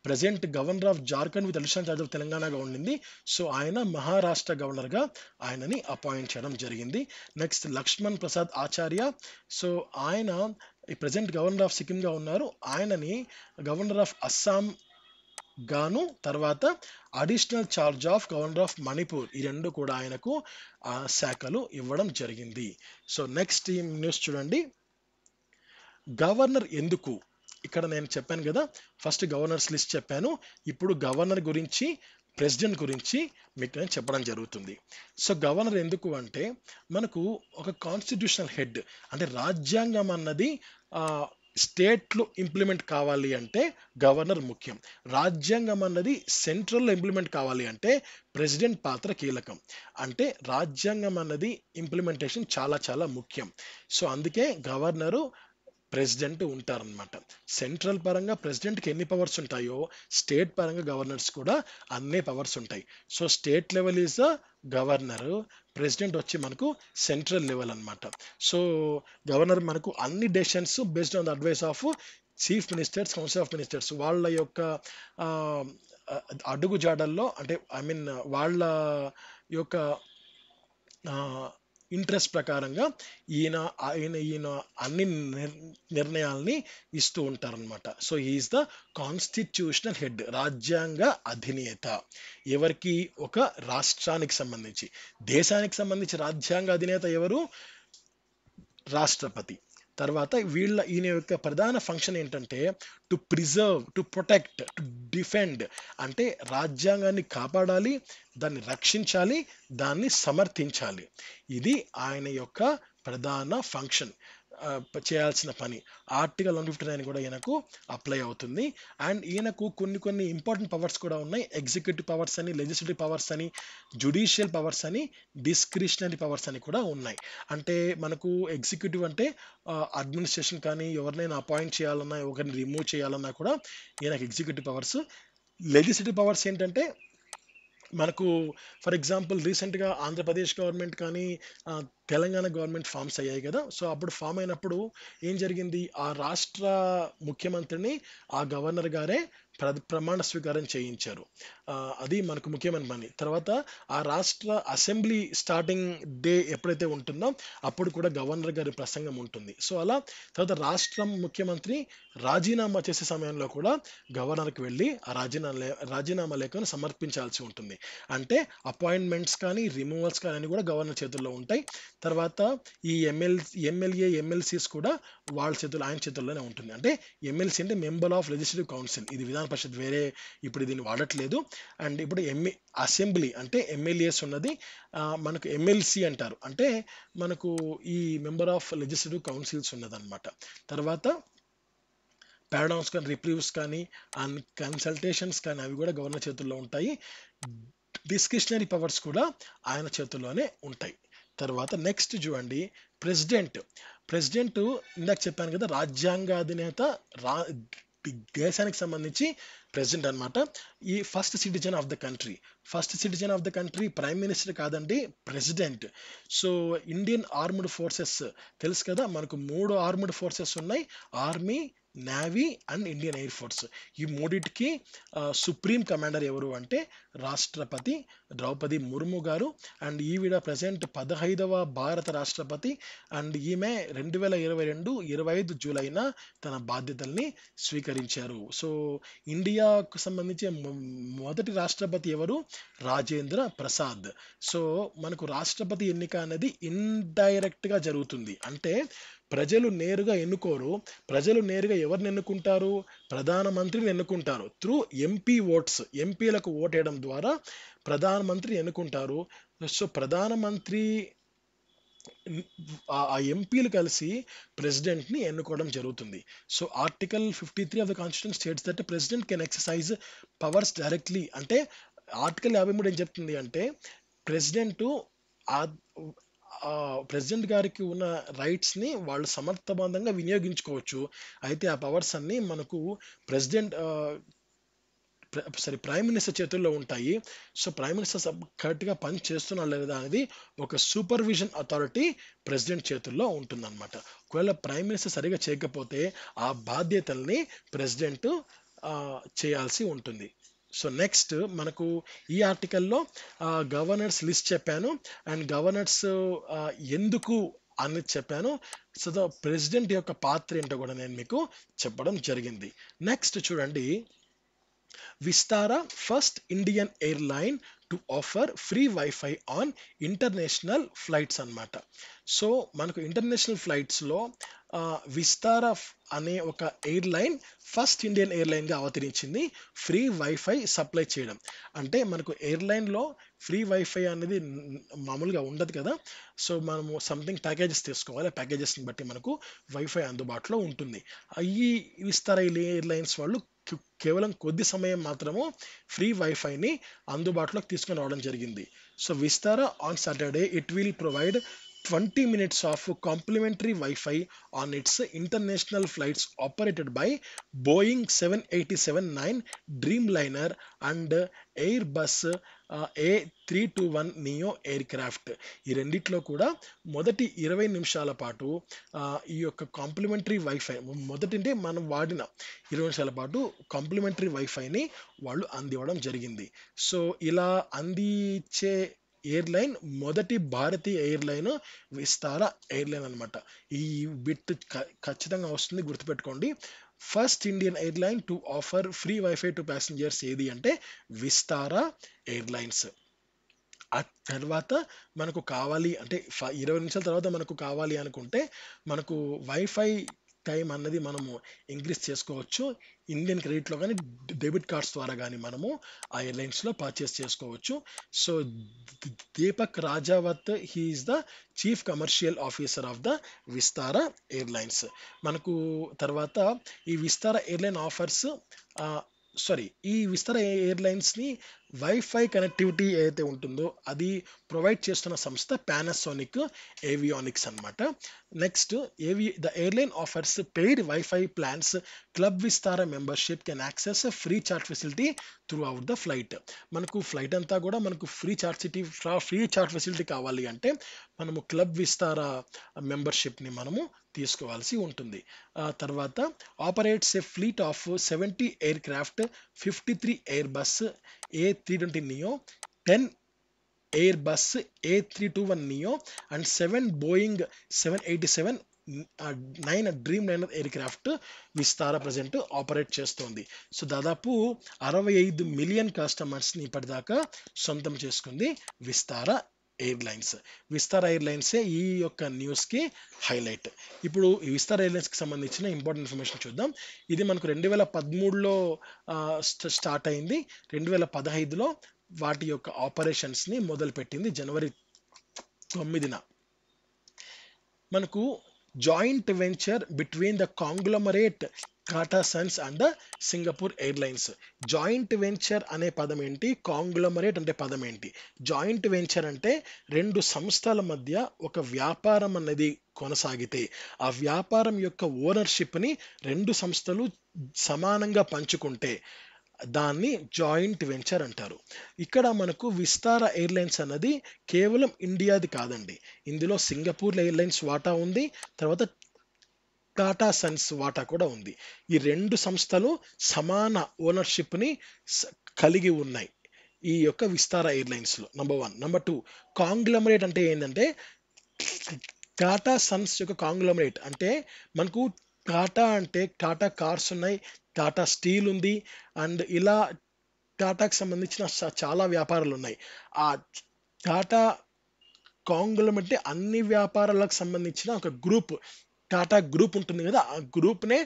present governor of Jharkhand with additional charge of తెలంగాణగా ఉండింది. సో ఆయన మహారాష్ట్ర గవర్నర్గా ఆయనని అపాయింట్ చేయడం జరిగింది. నెక్స్ట్ లక్ష్మణ్ ప్రసాద్ ఆచార్య, సో ఆయన ఈ ప్రజెంట్ గవర్నర్ ఆఫ్ సిక్కింగా ఉన్నారు. ఆయనని గవర్నర్ ఆఫ్ అస్సాం గాను, తర్వాత additional charge of governor of Manipur, ఈ 2 కూడా ఆయనకు శాఖలు ఇవ్వడం జరిగింది. సో నెక్స్ట్ ఈ న్యూస్ చూడండి. గవర్నర్ ఎందుకు? ఇక్కడ నేను చెప్పాను కదా, ఫస్ట్ గవర్నర్స్ లిస్ట్ చెప్పాను. ఇప్పుడు గవర్నర్ గురించి, ప్రెసిడెంట్ గురించి మీకు నేను చెప్పడం జరుగుతుంది. సో గవర్నర్ ఎందుకు అంటే మనకు ఒక కాన్స్టిట్యూషనల్ హెడ్, అంటే రాజ్యాంగం అన్నది స్టేట్లో ఇంప్లిమెంట్ కావాలి అంటే గవర్నర్ ముఖ్యం. రాజ్యాంగం అన్నది సెంట్రల్లో ఇంప్లిమెంట్ కావాలి అంటే ప్రెసిడెంట్ పాత్ర కీలకం. అంటే రాజ్యాంగం అన్నది ఇంప్లిమెంటేషన్ చాలా చాలా ముఖ్యం. సో అందుకే గవర్నరు, ప్రెసిడెంట్ ఉంటారనమాట. సెంట్రల్ పరంగా ప్రెసిడెంట్కి ఎన్ని పవర్స్ ఉంటాయో స్టేట్ పరంగా గవర్నర్స్ కూడా అన్ని పవర్స్ ఉంటాయి. So state level is the governor, president వచ్చి మనకు సెంట్రల్ లెవెల్ అనమాట. సో గవర్నర్ మనకు అన్ని decisions based on the advice of chief ministers, council of ministers, వాళ్ళ యొక్క అడుగు జాడల్లో, అంటే వాళ్ళ యొక్క ఇంట్రెస్ట్ ప్రకారంగా ఈయన ఈయన అన్ని నిర్ణయాల్ని ఇస్తూ ఉంటారనమాట. So is the constitutional head, రాజ్యాంగ అధినేత. ఎవరికి? ఒక రాష్ట్రానికి సంబంధించి. దేశానికి సంబంధించి రాజ్యాంగ అధినేత ఎవరు? రాష్ట్రపతి. తర్వాత ఈయన యొక్క ప్రధాన ఫంక్షన్ ఏంటంటే to preserve, to protect, to defend. అంటే రాజ్యాంగాన్ని కాపాడాలి, దాన్ని రక్షించాలి, దాన్ని సమర్థించాలి. ఇది ఆయన యొక్క ప్రధాన ఫంక్షన్, చేయాల్సిన పని. ఆర్టికల్ 159 కూడా ఈయనకు అప్లై అవుతుంది. అండ్ ఈయనకు కొన్ని ఇంపార్టెంట్ పవర్స్ కూడా ఉన్నాయి. ఎగ్జిక్యూటివ్ పవర్స్ అని, లెజిస్లేటివ్ పవర్స్ అని, జుడిషియల్ పవర్స్ అని, డిస్క్రిషనరీ పవర్స్ అని కూడా ఉన్నాయి. అంటే మనకు ఎగ్జిక్యూటివ్ అంటే అడ్మినిస్ట్రేషన్ కానీ, ఎవరినైనా అపాయింట్ చేయాలన్నా, ఒకరిని రిమూవ్ చేయాలన్నా కూడా ఈయనకు ఎగ్జిక్యూటివ్ పవర్స్. లెజిస్లేటివ్ పవర్స్ ఏంటంటే మనకు ఫర్ ఎగ్జాంపుల్ రీసెంట్గా ఆంధ్రప్రదేశ్ గవర్నమెంట్ కానీ తెలంగాణ గవర్నమెంట్ ఫామ్స్ అయ్యాయి కదా. సో అప్పుడు ఫామ్ అయినప్పుడు ఏం జరిగింది? ఆ రాష్ట్ర ముఖ్యమంత్రిని ఆ గవర్నర్ గారే ప్రమాణ స్వీకారం చేయించారు. అది మనకు ముఖ్యమైన పని. తర్వాత ఆ రాష్ట్ర అసెంబ్లీ స్టార్టింగ్ డే ఎప్పుడైతే ఉంటుందో అప్పుడు కూడా గవర్నర్ గారి ప్రసంగం ఉంటుంది. సో అలా తర్వాత రాష్ట్రం ముఖ్యమంత్రి రాజీనామా చేసే సమయంలో కూడా గవర్నర్కి వెళ్ళి ఆ రాజీనామా లేఖను సమర్పించాల్సి ఉంటుంది. అంటే అపాయింట్మెంట్స్ కానీ, రిమూవల్స్ కానీ అని కూడా గవర్నర్ చేతుల్లో ఉంటాయి. తర్వాత ఈ ఎమ్మెల్సీస్ కూడా వాళ్ళ చేతుల్లో, ఆయన చేతుల్లోనే ఉంటుంది. అంటే ఎమ్మెల్సీ అంటే మెంబర్ ఆఫ్ లెజిస్లేటివ్ కౌన్సిల్. ఇది విధాన పరిషత్ వేరే, ఇప్పుడు దీన్ని వాడట్లేదు. అండ్ ఇప్పుడు అసెంబ్లీ అంటే ఎమ్మెల్యేస్ ఉన్నది, మనకు ఎమ్మెల్సీ అంటారు. అంటే మనకు ఈ మెంబర్ ఆఫ్ లెజిస్లేటివ్ కౌన్సిల్స్ ఉన్నదన్నమాట. తర్వాత పారాడామ్స్ కానీ, రిప్రీవ్స్ కానీ, అండ్ కన్సల్టేషన్స్ కానీ అవి కూడా గవర్నర్ చేతుల్లో ఉంటాయి. డిస్క్రిషనరీ పవర్స్ కూడా ఆయన చేతుల్లోనే ఉంటాయి. తర్వాత నెక్స్ట్ చూడండి, ప్రెసిడెంట్. ఇందాక చెప్పాను కదా, రాజ్యాంగాధినేత, దేశానికి సంబంధించి ప్రెసిడెంట్ అన్నమాట. ఈ first citizen of the country prime minister కాదండి, president. So Indian armed forces తెలుసు కదా, మనకు 3 ఆర్మ్డ్ ఫోర్సెస్ ఉన్నాయి: army, navy and Indian air force. ఈ మూడింటికి సుప్రీం కమాండర్ ఎవరు అంటే రాష్ట్రపతి ద్రౌపది ముర్ము గారు. అండ్ ఈవిడ ప్రజెంట్ 15వ భారత రాష్ట్రపతి. అండ్ ఈమె 25 జూలైన తన బాధ్యతల్ని స్వీకరించారు. సో ఇండియాకు సంబంధించి మొదటి రాష్ట్రపతి ఎవరు? రాజేంద్ర ప్రసాద్. సో మనకు రాష్ట్రపతి ఎన్నిక అనేది ఇండైరెక్ట్ గా జరుగుతుంది. అంటే ప్రజలు నేరుగా ఎన్నుకోరు. ప్రజలు నేరుగా ఎవరిని ఎన్నుకుంటారు? ప్రధానమంత్రిని ఎన్నుకుంటారు త్రూ ఎంపీ ఓట్స్. ఎంపీలకు ఓటేయడం ద్వారా ప్రధానమంత్రి ఎన్నుకుంటారు. సో ప్రధానమంత్రి ఆ ఎంపీలు కలిసి ప్రెసిడెంట్ ని ఎన్నుకోవడం జరుగుతుంది. So article 53 of the constitution states that president can exercise powers directly. అంటే ఆర్టికల్ 53 ఏం చెప్తుంది అంటే ప్రెసిడెంట్ ప్రెసిడెంట్ గారికి ఉన్న రైట్స్ ని వాళ్ళు సమర్థవంతంగా వినియోగించుకోవచ్చు. అయితే ఆ పవర్స్ అన్ని మనకు ప్రెసిడెంట్ ప్రైమ్ మినిస్టర్ చేతుల్లో ఉంటాయి. సో ప్రైమ్ మినిస్టర్ కరెక్ట్గా పని చేస్తున్నా లేదా అనేది ఒక సూపర్విజన్ అథారిటీ ప్రెసిడెంట్ చేతుల్లో ఉంటుందన్నమాట. ఒకవేళ ప్రైమ్ మినిస్టర్ సరిగా చేయకపోతే ఆ బాధ్యతల్ని ప్రెసిడెంట్ చేయాల్సి ఉంటుంది. సో నెక్స్ట్ మనకు ఈ ఆర్టికల్లో గవర్నర్స్ లిస్ట్ చెప్పాను, అండ్ గవర్నర్స్ ఎందుకు అనేది చెప్పాను. సో ద ప్రెసిడెంట్ యొక్క పాత్ర ఏంటో కూడా నేను మీకు చెప్పడం జరిగింది. నెక్స్ట్ చూడండి, Vistara first Indian airline to offer free wifi on international flights అన్నమాట. సో మనకు ఇంటర్నేషనల్ ఫ్లైట్స్లో విస్తారా అనే ఒక ఎయిర్లైన్ ఫస్ట్ ఇండియన్ ఎయిర్లైన్గా అవతరించింది ఫ్రీ వైఫై సప్లై చేయడం. అంటే మనకు ఎయిర్లైన్లో ఫ్రీ వైఫై అనేది మామూలుగా ఉండదు కదా. సో మనము సంథింగ్ ప్యాకేజెస్ తీసుకోవాలి, ప్యాకేజెస్ని బట్టి మనకు వైఫై అందుబాటులో ఉంటుంది. ఈ విస్తారా ఎయిర్లైన్స్ వాళ్ళు కేవలం కొద్ది సమయం మాత్రము ఫ్రీ వైఫైని అందుబాటులోకి తీసుకొని రావడం జరిగింది. So Vistara on Saturday it will provide 20 minutes of complimentary Wi-Fi on its international flights operated by Boeing 787-9 Dreamliner and Airbus A321 neo aircraft. ఈ రెండిట్లో కూడా మొదటి 20 నిమిషాల పాటు ఈ యొక్క కాంప్లిమెంటరీ వైఫై, మొదటి మనం వాడిన 20 నిమిషాల పాటు కాంప్లిమెంటరీ వైఫైని వాళ్ళు అందివ్వడం జరిగింది. సో ఇలా అందించే ఎయిర్లైన్ మొదటి భారతీయ ఎయిర్లైన్ విస్తారా ఎయిర్లైన్ అనమాట. ఈ బిట్ ఖచ్చితంగా వస్తుంది, గుర్తుపెట్టుకోండి. First Indian airline to offer free wifi to passengers ఏది అంటే విస్తారా ఎయిర్లైన్స్. ఆ తర్వాత మనకు కావాలి అంటే 20 నిమిషాల తర్వాత మనకు కావాలి అనుకుంటే మనకు వైఫై టైం అన్నది మనము ఇంక్రీజ్ చేసుకోవచ్చు. ఇండియన్ క్రెడిట్లో కానీ డెబిట్ కార్డ్స్ ద్వారా కానీ మనము ఆ ఎయిర్లైన్స్లో పర్చేస్ చేసుకోవచ్చు. So Deepak Rajawat he is the chief commercial officer of the Vistara airlines. మనకు తర్వాత ఈ విస్తారా ఎయిర్లైన్ ఆఫర్స్ ఈ విస్తారా ఎయిర్లైన్స్ని వైఫై కనెక్టివిటీ ఏదైతే ఉంటుందో అది ప్రొవైడ్ చేస్తున్న సంస్థ పానాసోనిక్ ఏవియానిక్స్ అనమాట. Next the airline offers paid wifi plans. Club Vistara membership can access free chart facility through out the flight. మనకు ఫ్లైట్ అంతా కూడా మనకు ఫ్రీ చార్ట్ ఫెసిలిటీ కావాలి అంటే మనము క్లబ్ విస్తారా మెంబర్షిప్ని మనము తీసుకోవాల్సి ఉంటుంది. తర్వాత operates A fleet of 70 air craft, 53 air bus A320 neo, 10 Airbus A321 neo and 7 Boeing 787 9 Dreamliner aircraft Vistara present operate చేస్తోంది. సో దాదాపు 65 మిలియన్ కస్టమర్స్ని ఇప్పటిదాకా సొంతం చేసుకుంది విస్తారా ఎయిర్లైన్స్. విస్తారా ఎయిర్లైన్సే ఈ యొక్క న్యూస్కి హైలైట్. ఇప్పుడు ఈ విస్తారా ఎయిర్లైన్స్కి సంబంధించిన ఇంపార్టెంట్ ఇన్ఫర్మేషన్ చూద్దాం. ఇది మనకు 2013లో స్టార్ట్ అయింది. 2015లో వాటి యొక్క ఆపరేషన్స్ని మొదలుపెట్టింది జనవరి 9న. మనకు joint venture between the కాంగ్లోమరేట్ Tata Sons and the Singapore airlines. Joint venture అనే పదం ఏంటి, కాంగ్లోమరేట్ అంటే పదం ఏంటి? జాయింట్ వెంచర్ అంటే రెండు సంస్థల మధ్య ఒక వ్యాపారం అనేది కొనసాగితే ఆ వ్యాపారం యొక్క ఓనర్షిప్ని రెండు సంస్థలు సమానంగా పంచుకుంటే దాన్ని జాయింట్ వెంచర్ అంటారు. ఇక్కడ మనకు విస్తారా ఎయిర్లైన్స్ అన్నది కేవలం ఇండియాది కాదండి. ఇందులో సింగపూర్ ఎయిర్లైన్స్ వాటా ఉంది, తర్వాత టాటా సన్స్ వాటా కూడా ఉంది. ఈ రెండు సంస్థలు సమాన ఓనర్షిప్ని కలిగి ఉన్నాయి ఈ యొక్క విస్తారా ఎయిర్లైన్స్లో. నంబర్ 1. నంబర్ 2, కాంగ్లోమరేట్ అంటే ఏంటంటే టాటా సన్స్ యొక్క కాంగ్లోమరేట్ అంటే మనకు టాటా అంటే టాటా కార్స్ ఉన్నాయి, టాటా స్టీల్ ఉంది, అండ్ ఇలా టాటాకి సంబంధించిన చాలా వ్యాపారాలు ఉన్నాయి. ఆ టాటా కాంగ్లోమరేట్ అన్ని వ్యాపారాలకు సంబంధించిన ఒక గ్రూప్, టాటా గ్రూప్ ఉంటుంది కదా, ఆ గ్రూప్నే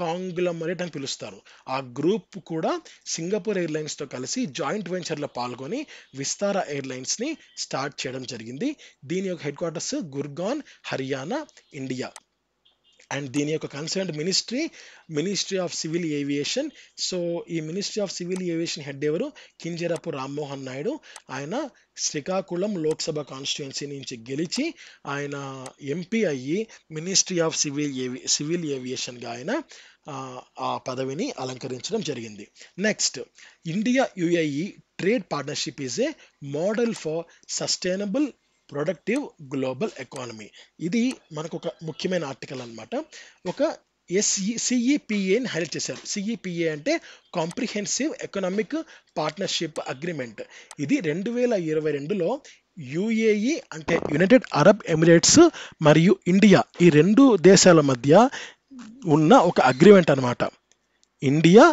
కాంగ్లోమరేట్ అని పిలుస్తారు. ఆ గ్రూప్ కూడా సింగపూర్ ఎయిర్లైన్స్తో కలిసి జాయింట్ వెంచర్లో పాల్గొని విస్తారా ఎయిర్లైన్స్ని స్టార్ట్ చేయడం జరిగింది. దీని యొక్క headquarters Gurgaon, Haryana, India. And దీని యొక్క concerned ministry of civil aviation. So ఈ ministry of civil aviation head ఎవరు? కింజరపు రామ్మోహన్ నాయుడు. ఆయన శ్రీకాకుళం లోక్సభ కాన్స్టిట్యుయెన్సీ నుంచి గెలిచి ఆయన ఎంపీ అయ్యి మినిస్ట్రీ ఆఫ్ సివిల్ ఏవియేషన్గా ఆయన ఆ పదవిని అలంకరించడం జరిగింది. Next, India UAE trade partnership is a model for sustainable productive global economy. ఇది మనకు ఒక ముఖ్యమైన ఆర్టికల్ అనమాట. ఒక సిఈపిఏని హైలైట్ చేశారు. సిఈపిఏ అంటే కాంప్రిహెన్సివ్ ఎకనామిక్ పార్ట్నర్షిప్ అగ్రిమెంట్. ఇది 2022లో యుఏఈ అంటే యునైటెడ్ అరబ్ ఎమిరేట్స్ మరియు ఇండియా ఈ రెండు దేశాల మధ్య ఉన్న ఒక అగ్రిమెంట్ అనమాట. ఇండియా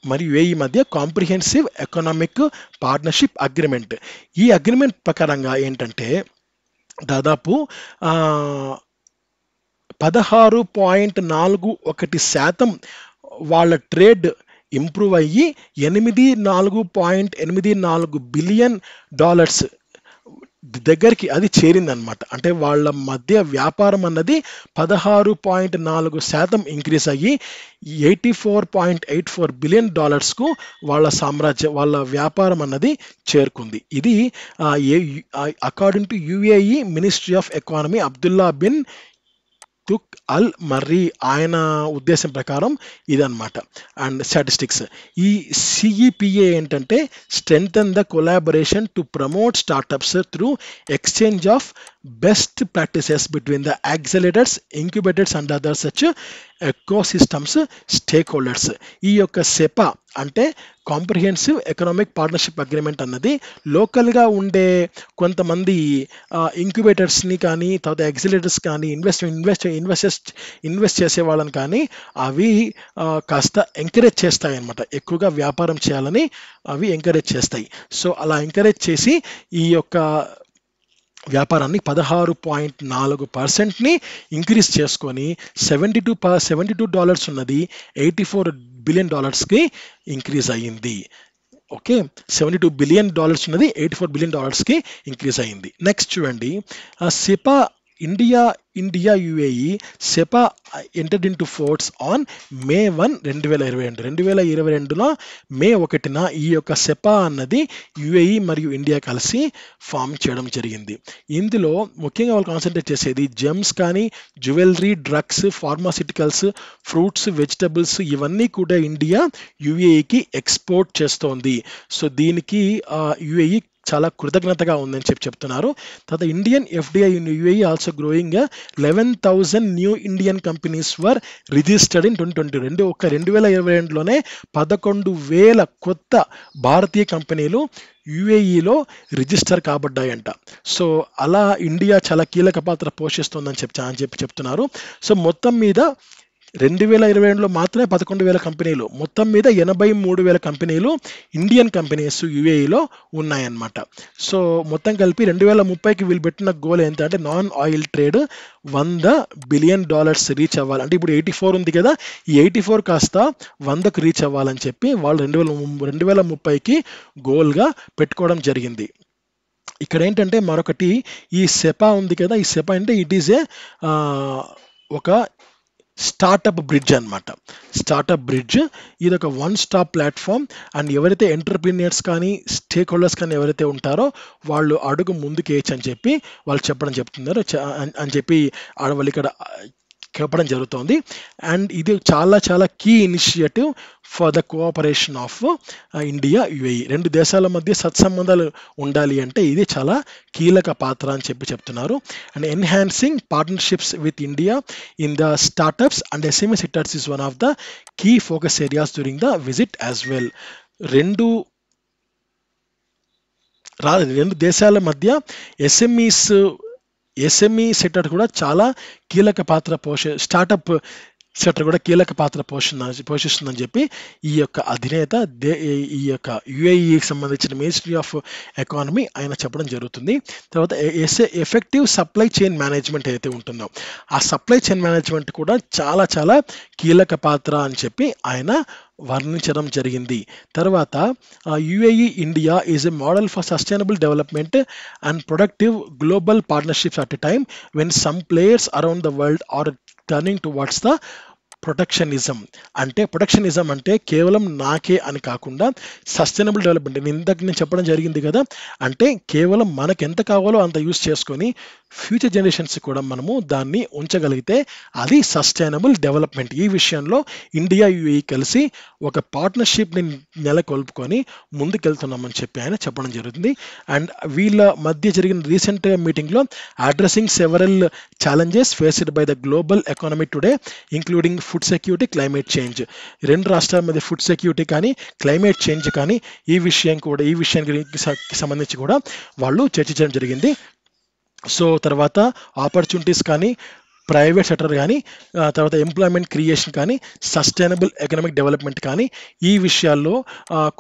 మరియు యుఏఈ మధ్య కాంప్రిహెన్సివ్ ఎకనామిక్ పార్ట్నర్షిప్ అగ్రిమెంట్. ఈ అగ్రిమెంట్ ప్రకారంగా ఏంటంటే దాదాపు 16.41% వాళ్ళ ట్రేడ్ ఇంప్రూవ్ అయ్యి $84.84 బిలియన్ దగ్గరికి అది చేరిందనమాట. అంటే వాళ్ళ మధ్య వ్యాపారం అన్నది 16.4% ఇంక్రీజ్ అయ్యి $84.84 బిలియన్ వాళ్ళ వ్యాపారం అన్నది చేరుకుంది. ఇది according to UAE ministry of economy Abdullah bin Touq Al Marri ఆయన ఉద్దేశం ప్రకారం ఇదన్నమాట. అండ్ స్టాటిస్టిక్స్, ఈ సిఈపిఏ ఏంటంటే strengthen the collaboration to promote startups through exchange of best practices between the accelerators, incubators and other such ecosystems stakeholders. ఈ యొక్క Sepah అంటే comprehensive economic partnership agreement అన్నది లోకల్గా ఉండే కొంతమంది ఇంక్యుబేటర్స్ని కానీ తర్వాత ఎక్సిలేటర్స్ కానీ ఇన్వెస్ట్ చేసే వాళ్ళని కానీ అవి కాస్త ఎంకరేజ్ చేస్తాయి అన్నమాట. ఎక్కువగా వ్యాపారం చేయాలని అవి ఎంకరేజ్ చేస్తాయి. సో అలా ఎంకరేజ్ చేసి ఈ యొక్క వ్యాపారాన్ని 16.4%ని ఇంక్రీజ్ చేసుకొని $72 ఉన్నది $84 బిలియన్ ఇంక్రీజ్ అయ్యింది. ఓకే, $72 బిలియన్ ఉన్నది $84 బిలియన్ ఇంక్రీజ్ అయ్యింది. నెక్స్ట్ చూడండి, Sepah India UAE Sepah entered in to force on May 1, 2022లో మే 1న ఈ యొక్క సెపా అన్నది యుఏఈ మరియు ఇండియా కలిసి ఫామ్ చేయడం జరిగింది. ఇందులో ముఖ్యంగా వాళ్ళు కాన్సన్ట్రేట్ చేసేది జెమ్స్ కానీ jewellery, drugs, pharmaceuticals, fruits, vegetables ఇవన్నీ కూడా ఇండియా యుఏఈకి ఎక్స్పోర్ట్ చేస్తోంది. సో దీనికి యుఏఈ చాలా కృతజ్ఞతగా ఉందని చెప్తున్నారు. తర్వాత Indian FDI in UAE also growing 11,000 new Indian companies were registered in 2022. 2022లోనే 11,000 కొత్త భారతీయ కంపెనీలు యుఏఈలో రిజిస్టర్ కాబడ్డాయంట. సో అలా ఇండియా చాలా కీలక పాత్ర పోషిస్తుందని చెప్పి చెప్తున్నారు. సో మొత్తం మీద 2022లో మాత్రమే 11,000 కంపెనీలు, మొత్తం మీద 83,000 కంపెనీలు ఇండియన్ కంపెనీస్ యుఏఈలో ఉన్నాయన్నమాట. సో మొత్తం కలిపి 2030కి వీళ్ళు పెట్టిన గోల్ ఏంటంటే non oil trade $100 billion reach అవ్వాలి. అంటే ఇప్పుడు 84 ఉంది కదా, ఈ 84 కాస్త 100కు రీచ్ అవ్వాలని చెప్పి వాళ్ళు 2030కి గోల్గా పెట్టుకోవడం జరిగింది. ఇక్కడ ఏంటంటే మరొకటి, ఈ సెపా ఉంది కదా, ఈ సెపా అంటే ఇట్ ఈజ్ ఒక స్టార్టప్ బ్రిడ్జ్ అనమాట. స్టార్టప్ బ్రిడ్జ్ ఇది ఒక వన్ స్టాప్ ప్లాట్ఫామ్. అండ్ ఎవరైతే ఎంటర్ప్రీనియర్స్ కానీ స్టేక్ హోల్డర్స్ కానీ ఎవరైతే ఉంటారో వాళ్ళు అడుగు ముందుకు వేయచ్చు అని చెప్పి వాళ్ళు చెప్తున్నారు అని చెప్పి వాళ్ళు ఇక్కడ చెప్పడం జరుగుతోంది. అండ్ ఇది చాలా key initiative for the cooperation of India UAE. రెండు దేశాల మధ్య సత్సంబంధాలు ఉండాలి అంటే ఇది చాలా కీలక పాత్ర అని చెప్తున్నారు. And enhancing partnerships with India in the startups and SME sectors is one of the key focus areas during the visit as well. రెండు దేశాల మధ్య ఎస్ఎంఈ సెక్టర్ కూడా చాలా కీలక పాత్ర స్టార్టప్ సెక్టర్ కూడా కీలక పాత్ర పోషిస్తుందని చెప్పి ఈ యొక్క అధినేత ఈ యొక్క యుఏఈకి సంబంధించిన మినిస్ట్రీ ఆఫ్ ఎకానమీ ఆయన చెప్పడం జరుగుతుంది. తర్వాత ఎఫెక్టివ్ సప్లై చైన్ మేనేజ్మెంట్ ఏదైతే ఉంటుందో ఆ సప్లై చైన్ మేనేజ్మెంట్ కూడా చాలా కీలక పాత్ర అని చెప్పి ఆయన వర్ణించడం జరిగింది. తర్వాత UAE India is a model for sustainable development and productive global partnerships at a time when some players around the world are turning towards the protectionism. Protectionism అంటే కేవలం నాకే అని కాకుండా సస్టైనబుల్ డెవలప్మెంట్. నేను చెప్పడం జరిగింది కదా, అంటే కేవలం మనకు ఎంత కావాలో అంత యూజ్ చేసుకొని ఫ్యూచర్ జనరేషన్స్ కూడా మనము దాన్ని ఉంచగలిగితే అది సస్టైనబుల్ డెవలప్మెంట్. ఈ విషయంలో ఇండియా యుఏఈ కలిసి ఒక పార్ట్నర్షిప్ని నెలకొల్పుకొని ముందుకెళ్తున్నామని చెప్పి ఆయన చెప్పడం జరుగుతుంది. అండ్ వీళ్ళ మధ్య జరిగిన రీసెంట్ మీటింగ్లో addressing several challenges faced by the global economy today including food security, climate change. రెండు రాష్ట్రాల మధ్య ఫుడ్ సెక్యూరిటీ కానీ క్లైమేట్ చేంజ్ కానీ ఈ విషయానికి సంబంధించి కూడా వాళ్ళు చర్చించడం జరిగింది. సో తర్వాత ఆపర్చునిటీస్ కానీ ప్రైవేట్ సెక్టర్ కానీ తర్వాత ఎంప్లాయ్మెంట్ క్రియేషన్ కానీ సస్టైనబుల్ ఎకనామిక్ డెవలప్మెంట్ కానీ ఈ విషయాల్లో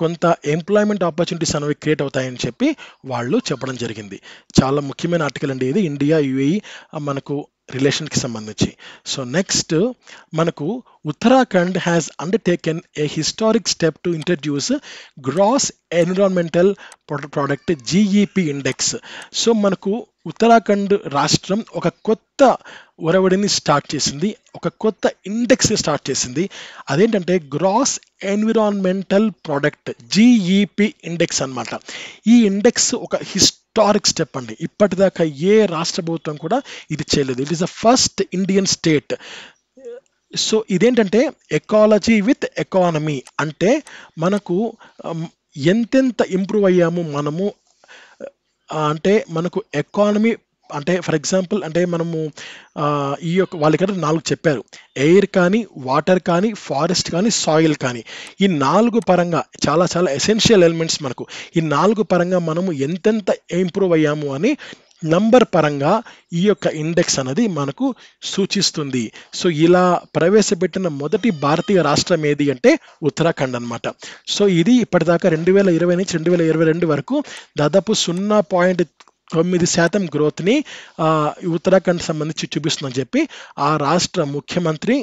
కొంత ఎంప్లాయ్మెంట్ ఆపర్చునిటీస్ అనేవి క్రియేట్ అవుతాయని చెప్పి వాళ్ళు చెప్పడం జరిగింది. చాలా ముఖ్యమైన ఆర్టికల్ అండి ఇది, ఇండియా యుఏఈ మనకు రిలేషన్కి సంబంధించి. సో నెక్స్ట్ మనకు Uttarakhand has undertaken a historic step to introduce gross environmental product GEP index. So మనకు ఉత్తరాఖండ్ రాష్ట్రం ఒక కొత్త ఒరవడిని స్టార్ట్ చేసింది, ఒక కొత్త ఇండెక్స్ని స్టార్ట్ చేసింది. అదేంటంటే gross environmental product GEP index అన్నమాట. ఈ ఇండెక్స్ ఒక హిస్టారిక్ స్టెప్ అండి. ఇప్పటిదాకా ఏ రాష్ట్ర ప్రభుత్వం కూడా ఇది చేయలేదు. It is the first Indian state. So ఇదేంటంటే ఎకాలజీ విత్ ఎకానమీ, అంటే మనకు ఎంతెంత ఇంప్రూవ్ అయ్యాము మనము, అంటే మనకు ఎకానమీ అంటే ఫర్ ఎగ్జాంపుల్ అంటే మనము ఈ యొక్క వాళ్ళు ఇక్కడ 4 చెప్పారు. ఎయిర్ కానీ, వాటర్ కానీ, ఫారెస్ట్ కానీ, సాయిల్ కానీ. ఈ 4 పరంగా చాలా చాలా ఎసెన్షియల్ ఎలిమెంట్స్ మనకు. ఈ 4 పరంగా మనము ఎంతెంత ఇంప్రూవ్ అయ్యాము అని నంబర్ పరంగా ఈ యొక్క ఇండెక్స్ అనేది మనకు సూచిస్తుంది. సో ఇలా ప్రవేశపెట్టిన మొదటి భారతీయ రాష్ట్రం ఏది అంటే ఉత్తరాఖండ్ అన్నమాట. సో ఇది ఇప్పటిదాకా 2020 నుంచి 2022 వరకు దాదాపు 0.9% గ్రోత్ని ఉత్తరాఖండ్ సంబంధించి చూపిస్తుందని చెప్పి ఆ రాష్ట్ర ముఖ్యమంత్రి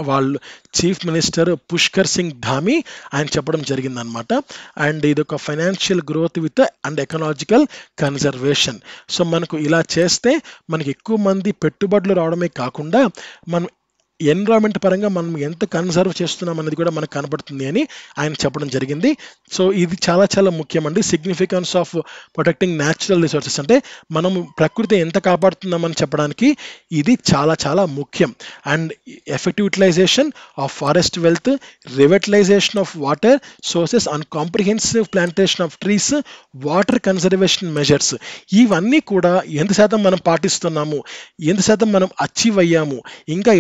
వాళ్ళు చీఫ్ మినిస్టర్ పుష్కర్ సింగ్ ధామి ఆయన చెప్పడం జరిగిందనమాట. అండ్ ఇది ఒక financial growth with and ecological conservation. So మనకు ఇలా చేస్తే మనకి ఎక్కువ మంది పెట్టుబడులు రావడమే కాకుండా మనం ఎన్విరాన్మెంట్ పరంగా మనం ఎంత కన్సర్వ్ చేస్తున్నాం అనేది కూడా మనకు కనబడుతుంది అని ఆయన చెప్పడం జరిగింది. సో ఇది చాలా చాలా ముఖ్యమండి. Significance of protecting natural resources అంటే మనం ప్రకృతి ఎంత కాపాడుతున్నామని చెప్పడానికి ఇది చాలా చాలా ముఖ్యం. And effective utilization of forest wealth, revitalization of water sources and comprehensive plantation of trees, water conservation measures ఇవన్నీ కూడా ఎంత శాతం మనం పాటిస్తున్నాము, ఎంత శాతం మనం అచీవ్ అయ్యాము, ఇంకా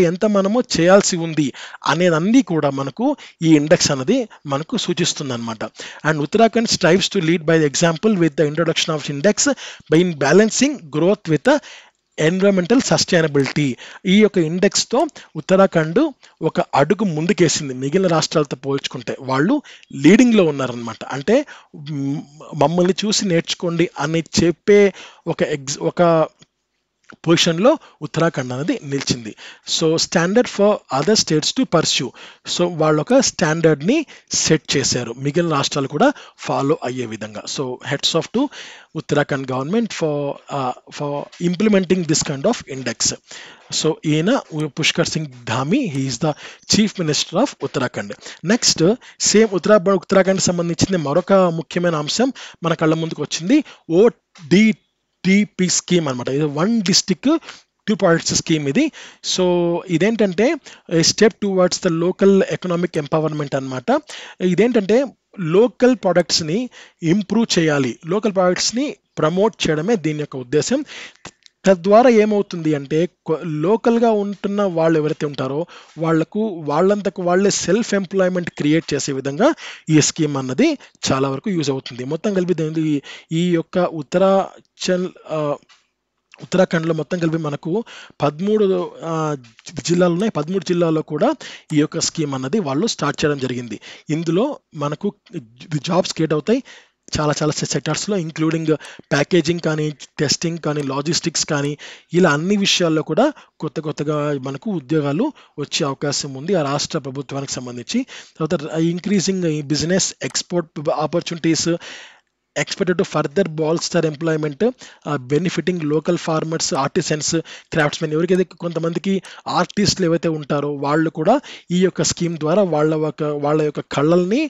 ఎంత మనము చేయాల్సి ఉంది అనేదన్నీ కూడా మనకు ఈ ఇండెక్స్ అనేది మనకు సూచిస్తుంది అనమాట. And Uttarakhand strives to lead by the example with the introduction of index by in balancing growth with environmental sustainability. ఈ యొక్క ఇండెక్స్తో ఉత్తరాఖండ్ ఒక అడుగు ముందుకేసింది మిగిలిన రాష్ట్రాలతో పోల్చుకుంటే. వాళ్ళు లీడింగ్లో ఉన్నారనమాట. అంటే మమ్మల్ని చూసి నేర్చుకోండి అని చెప్పే ఒక పొజిషన్లో ఉత్తరాఖండ్ అనేది నిలిచింది. So standard for other states to pursue. So వాళ్ళు ఒక స్టాండర్డ్ని సెట్ చేశారు మిగిలిన రాష్ట్రాలు కూడా ఫాలో అయ్యే విధంగా. So heads off to Uttarakhand government for implementing this kind of index. So ఈయన Pushkar Singh Dhami, he is the chief minister of Uttarakhand. Next same Uttarakhand సంబంధించిన మరొక ముఖ్యమైన అంశం మన కళ్ళ ముందుకు వచ్చింది. ODDP స్కీమ్ అనమాట. ఇది 1 డిస్టిక్ 2 ప్రాజెక్ట్స్ స్కీమ్ ఇది. సో ఇదేంటంటే step towards the local economic empowerment అనమాట. ఇదేంటంటే లోకల్ ప్రొడక్ట్స్ని ఇంప్రూవ్ చేయాలి, లోకల్ ప్రొడక్ట్స్ని ప్రమోట్ చేయడమే దీని యొక్క ఉద్దేశం. తద్వారా ఏమవుతుంది అంటే లోకల్గా ఉంటున్న వాళ్ళు ఎవరైతే ఉంటారో వాళ్ళంతకు వాళ్ళే సెల్ఫ్ ఎంప్లాయ్మెంట్ క్రియేట్ చేసే విధంగా ఈ స్కీమ్ అన్నది చాలా వరకు యూజ్ అవుతుంది. మొత్తం కలిపి ఈ యొక్క ఉత్తరాఖండ్లో మొత్తం కలిపి మనకు 13 జిల్లాలు ఉన్నాయి. 13 జిల్లాల్లో కూడా ఈ యొక్క స్కీమ్ అన్నది వాళ్ళు స్టార్ట్ చేయడం జరిగింది. ఇందులో మనకు జాబ్స్ క్రియేట్ అవుతాయి చాలా చాలా సెక్టార్స్లో, ఇంక్లూడింగ్ ప్యాకేజింగ్ కానీ, టెస్టింగ్ కానీ, లాజిస్టిక్స్ కానీ, ఇలా అన్ని విషయాల్లో కూడా కొత్తగా మనకు ఉద్యోగాలు వచ్చే అవకాశం ఉంది ఆ రాష్ట్ర ప్రభుత్వానికి సంబంధించి. తర్వాత increasing business export opportunities expected to further bolster employment, benefiting local farmers, artisans, craftsmen. ఎవరికైతే కొంతమందికి ఆర్టిస్టులు ఏవైతే ఉంటారో వాళ్ళు కూడా ఈ యొక్క స్కీమ్ ద్వారా వాళ్ళ యొక్క కళల్ని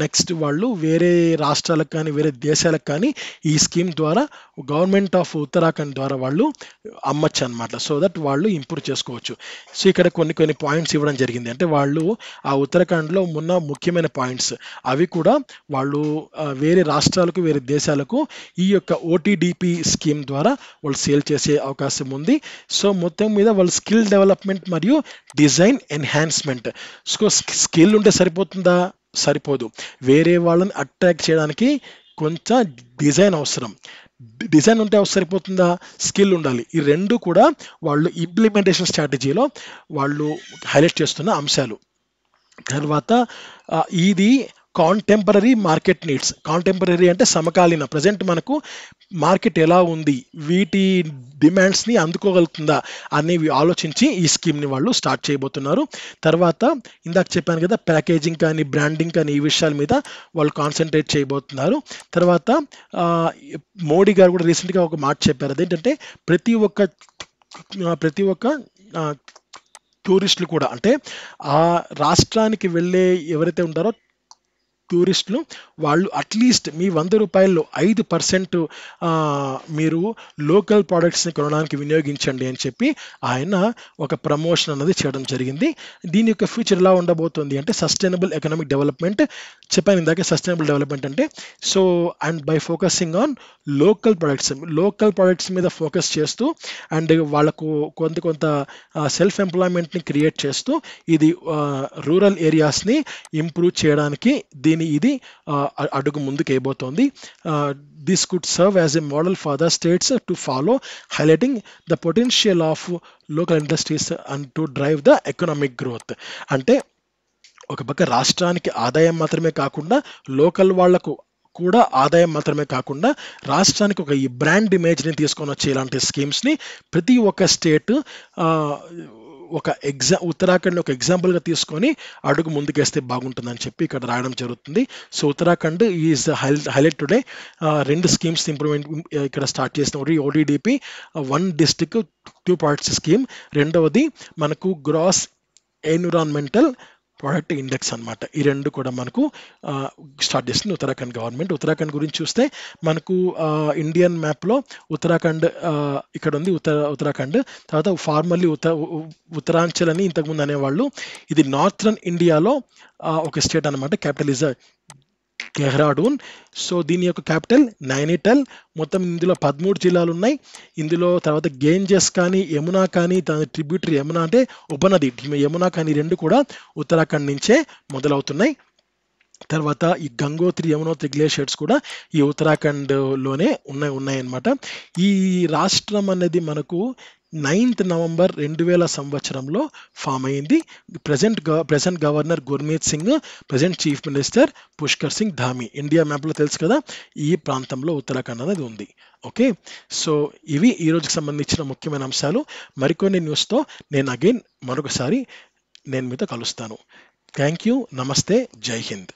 నెక్స్ట్ వాళ్ళు వేరే రాష్ట్రాలకు కానీ వేరే దేశాలకు కానీ ఈ స్కీమ్ ద్వారా గవర్నమెంట్ ఆఫ్ ఉత్తరాఖండ్ ద్వారా వాళ్ళు అమ్మచ్చు అనమాట. సో దట్ వాళ్ళు ఇంప్రూవ్ చేసుకోవచ్చు. సో ఇక్కడ కొన్ని పాయింట్స్ ఇవ్వడం జరిగింది. అంటే వాళ్ళు ఆ ఉత్తరాఖండ్లో ఉన్న ముఖ్యమైన పాయింట్స్ అవి కూడా వాళ్ళు వేరే రాష్ట్రాలకు వేరే దేశాలకు ఈ యొక్క OTDP స్కీమ్ ద్వారా వాళ్ళు సేల్ చేసే అవకాశం ఉంది. సో మొత్తం మీద వాళ్ళు స్కిల్ డెవలప్మెంట్ మరియు డిజైన్ ఎన్హాన్స్మెంట్. సో స్కిల్ ఉంటే సరిపోతుందా? సరిపోదు. వేరే వాళ్ళని అట్రాక్ట్ చేయడానికి కొంచెం డిజైన్ అవసరం. డిజైన్ ఉంటే సరిపోతుందా? స్కిల్ ఉండాలి. ఈ రెండు కూడా వాళ్ళు ఇంప్లిమెంటేషన్ స్ట్రాటజీలో వాళ్ళు హైలైట్ చేస్తున్న అంశాలు. తర్వాత ఇది కాంటెంపరీ మార్కెట్ నీడ్స్. కాంటెంపరీ అంటే సమకాలీన, ప్రజెంట్ మనకు మార్కెట్ ఎలా ఉంది, వీటి డిమాండ్స్ని అందుకోగలుగుతుందా అనేవి ఆలోచించి ఈ స్కీమ్ని వాళ్ళు స్టార్ట్ చేయబోతున్నారు. తర్వాత ఇందాక చెప్పాను కదా, ప్యాకేజింగ్ కానీ బ్రాండింగ్ కానీ ఈ విషయాల మీద వాళ్ళు కాన్సన్ట్రేట్ చేయబోతున్నారు. తర్వాత మోడీ గారు కూడా రీసెంట్గా ఒక మాట చెప్పారు. అదేంటంటే ప్రతి ఒక్క టూరిస్టులు కూడా, అంటే ఆ రాష్ట్రానికి వెళ్ళే ఎవరైతే ఉంటారో టూరిస్టులు వాళ్ళు అట్లీస్ట్ మీ 100 రూపాయల్లో 5% మీరు లోకల్ ప్రోడక్ట్స్ని కొనడానికి వినియోగించండి అని చెప్పి ఆయన ఒక ప్రమోషన్ అన్నది చేయడం జరిగింది. దీని యొక్క ఫ్యూచర్ ఎలా ఉండబోతుంది అంటే సస్టైనబుల్ ఎకనామిక్ డెవలప్మెంట్. చెప్పాను ఇందాక సస్టైనబుల్ డెవలప్మెంట్ అంటే so and by focusing on local products మీద ఫోకస్ చేస్తూ అండ్ వాళ్ళకు కొంత సెల్ఫ్ ఎంప్లాయ్మెంట్ని క్రియేట్ చేస్తూ ఇది రూరల్ ఏరియాస్ని ఇంప్రూవ్ చేయడానికి ఇది అడుగు ముందుకు వేయబోతోంది. This could serve as a model for the states to follow, highlighting the potential of local industries and to drive the economic growth. అంటే ఒక పక్క రాష్ట్రానికి ఆదాయం మాత్రమే కాకుండా లోకల్ వాళ్లకు కూడా ఆదాయం మాత్రమే కాకుండా రాష్ట్రానికి ఒక ఈ బ్రాండ్ ఇమేజ్ని తీసుకొని వచ్చే ఇలాంటి స్కీమ్స్ని ప్రతి ఒక్క స్టేట్ ఉత్తరాఖండ్ ఒక ఎగ్జాంపుల్గా తీసుకొని అడుగు ముందుకేస్తే బాగుంటుందని చెప్పి ఇక్కడ రాయడం జరుగుతుంది. So Uttarakhand is highlight today. 2 schemes improvement ఇక్కడ స్టార్ట్ చేసిన ఒకటి ODDP 1 డిస్ట్రిక్ట్ 2 ప్రాజెక్ట్స్ స్కీమ్, రెండవది మనకు గ్రాస్ ఎన్విరాన్మెంటల్ ప్రొడక్ట్ ఇండెక్స్ అనమాట. ఈ 2 కూడా మనకు స్టార్ట్ చేస్తుంది ఉత్తరాఖండ్ గవర్నమెంట్. ఉత్తరాఖండ్ గురించి చూస్తే మనకు ఇండియన్ మ్యాప్లో ఉత్తరాఖండ్ ఇక్కడ ఉంది. ఉత్తరాఖండ్ తర్వాత ఫార్మల్లీ ఉత్తరాంచల్ అని ఇంతకుముందు అనేవాళ్ళు. ఇది నార్థరన్ ఇండియాలో ఒక స్టేట్ అనమాట. Capital is Dehradun. సో దీని యొక్క క్యాపిటల్ నైనిటాల్. మొత్తం ఇందులో 13 జిల్లాలు ఉన్నాయి. ఇందులో తర్వాత గేంజెస్ కానీ యమునా కానీ దాని ట్రిబ్యూటరీ యమునా అంటే ఉపనది యమునా కానీ 2 కూడా ఉత్తరాఖండ్ నుంచే మొదలవుతున్నాయి. తర్వాత ఈ గంగోత్రి యమునోత్రి గ్లేషియర్స్ కూడా ఈ ఉత్తరాఖండ్లోనే ఉన్నాయన్నమాట. ఈ రాష్ట్రం అనేది మనకు 9th నవంబర్ 2000 సంవత్సరంలో ఫామ్ అయింది. Present governor Gurmeet Singh, present chief minister Pushkar Singh Dhami. India మ్యాప్లో తెలుసు కదా ఈ ప్రాంతంలో ఉత్తరాఖండ్ అనేది ఉంది. ఓకే, సో ఇవి ఈ రోజుకి సంబంధించిన ముఖ్యమైన అంశాలు. మరికొన్ని న్యూస్తో నేను మరొకసారి మీతో కలుస్తాను. థ్యాంక్ యూ, నమస్తే, జై హింద్.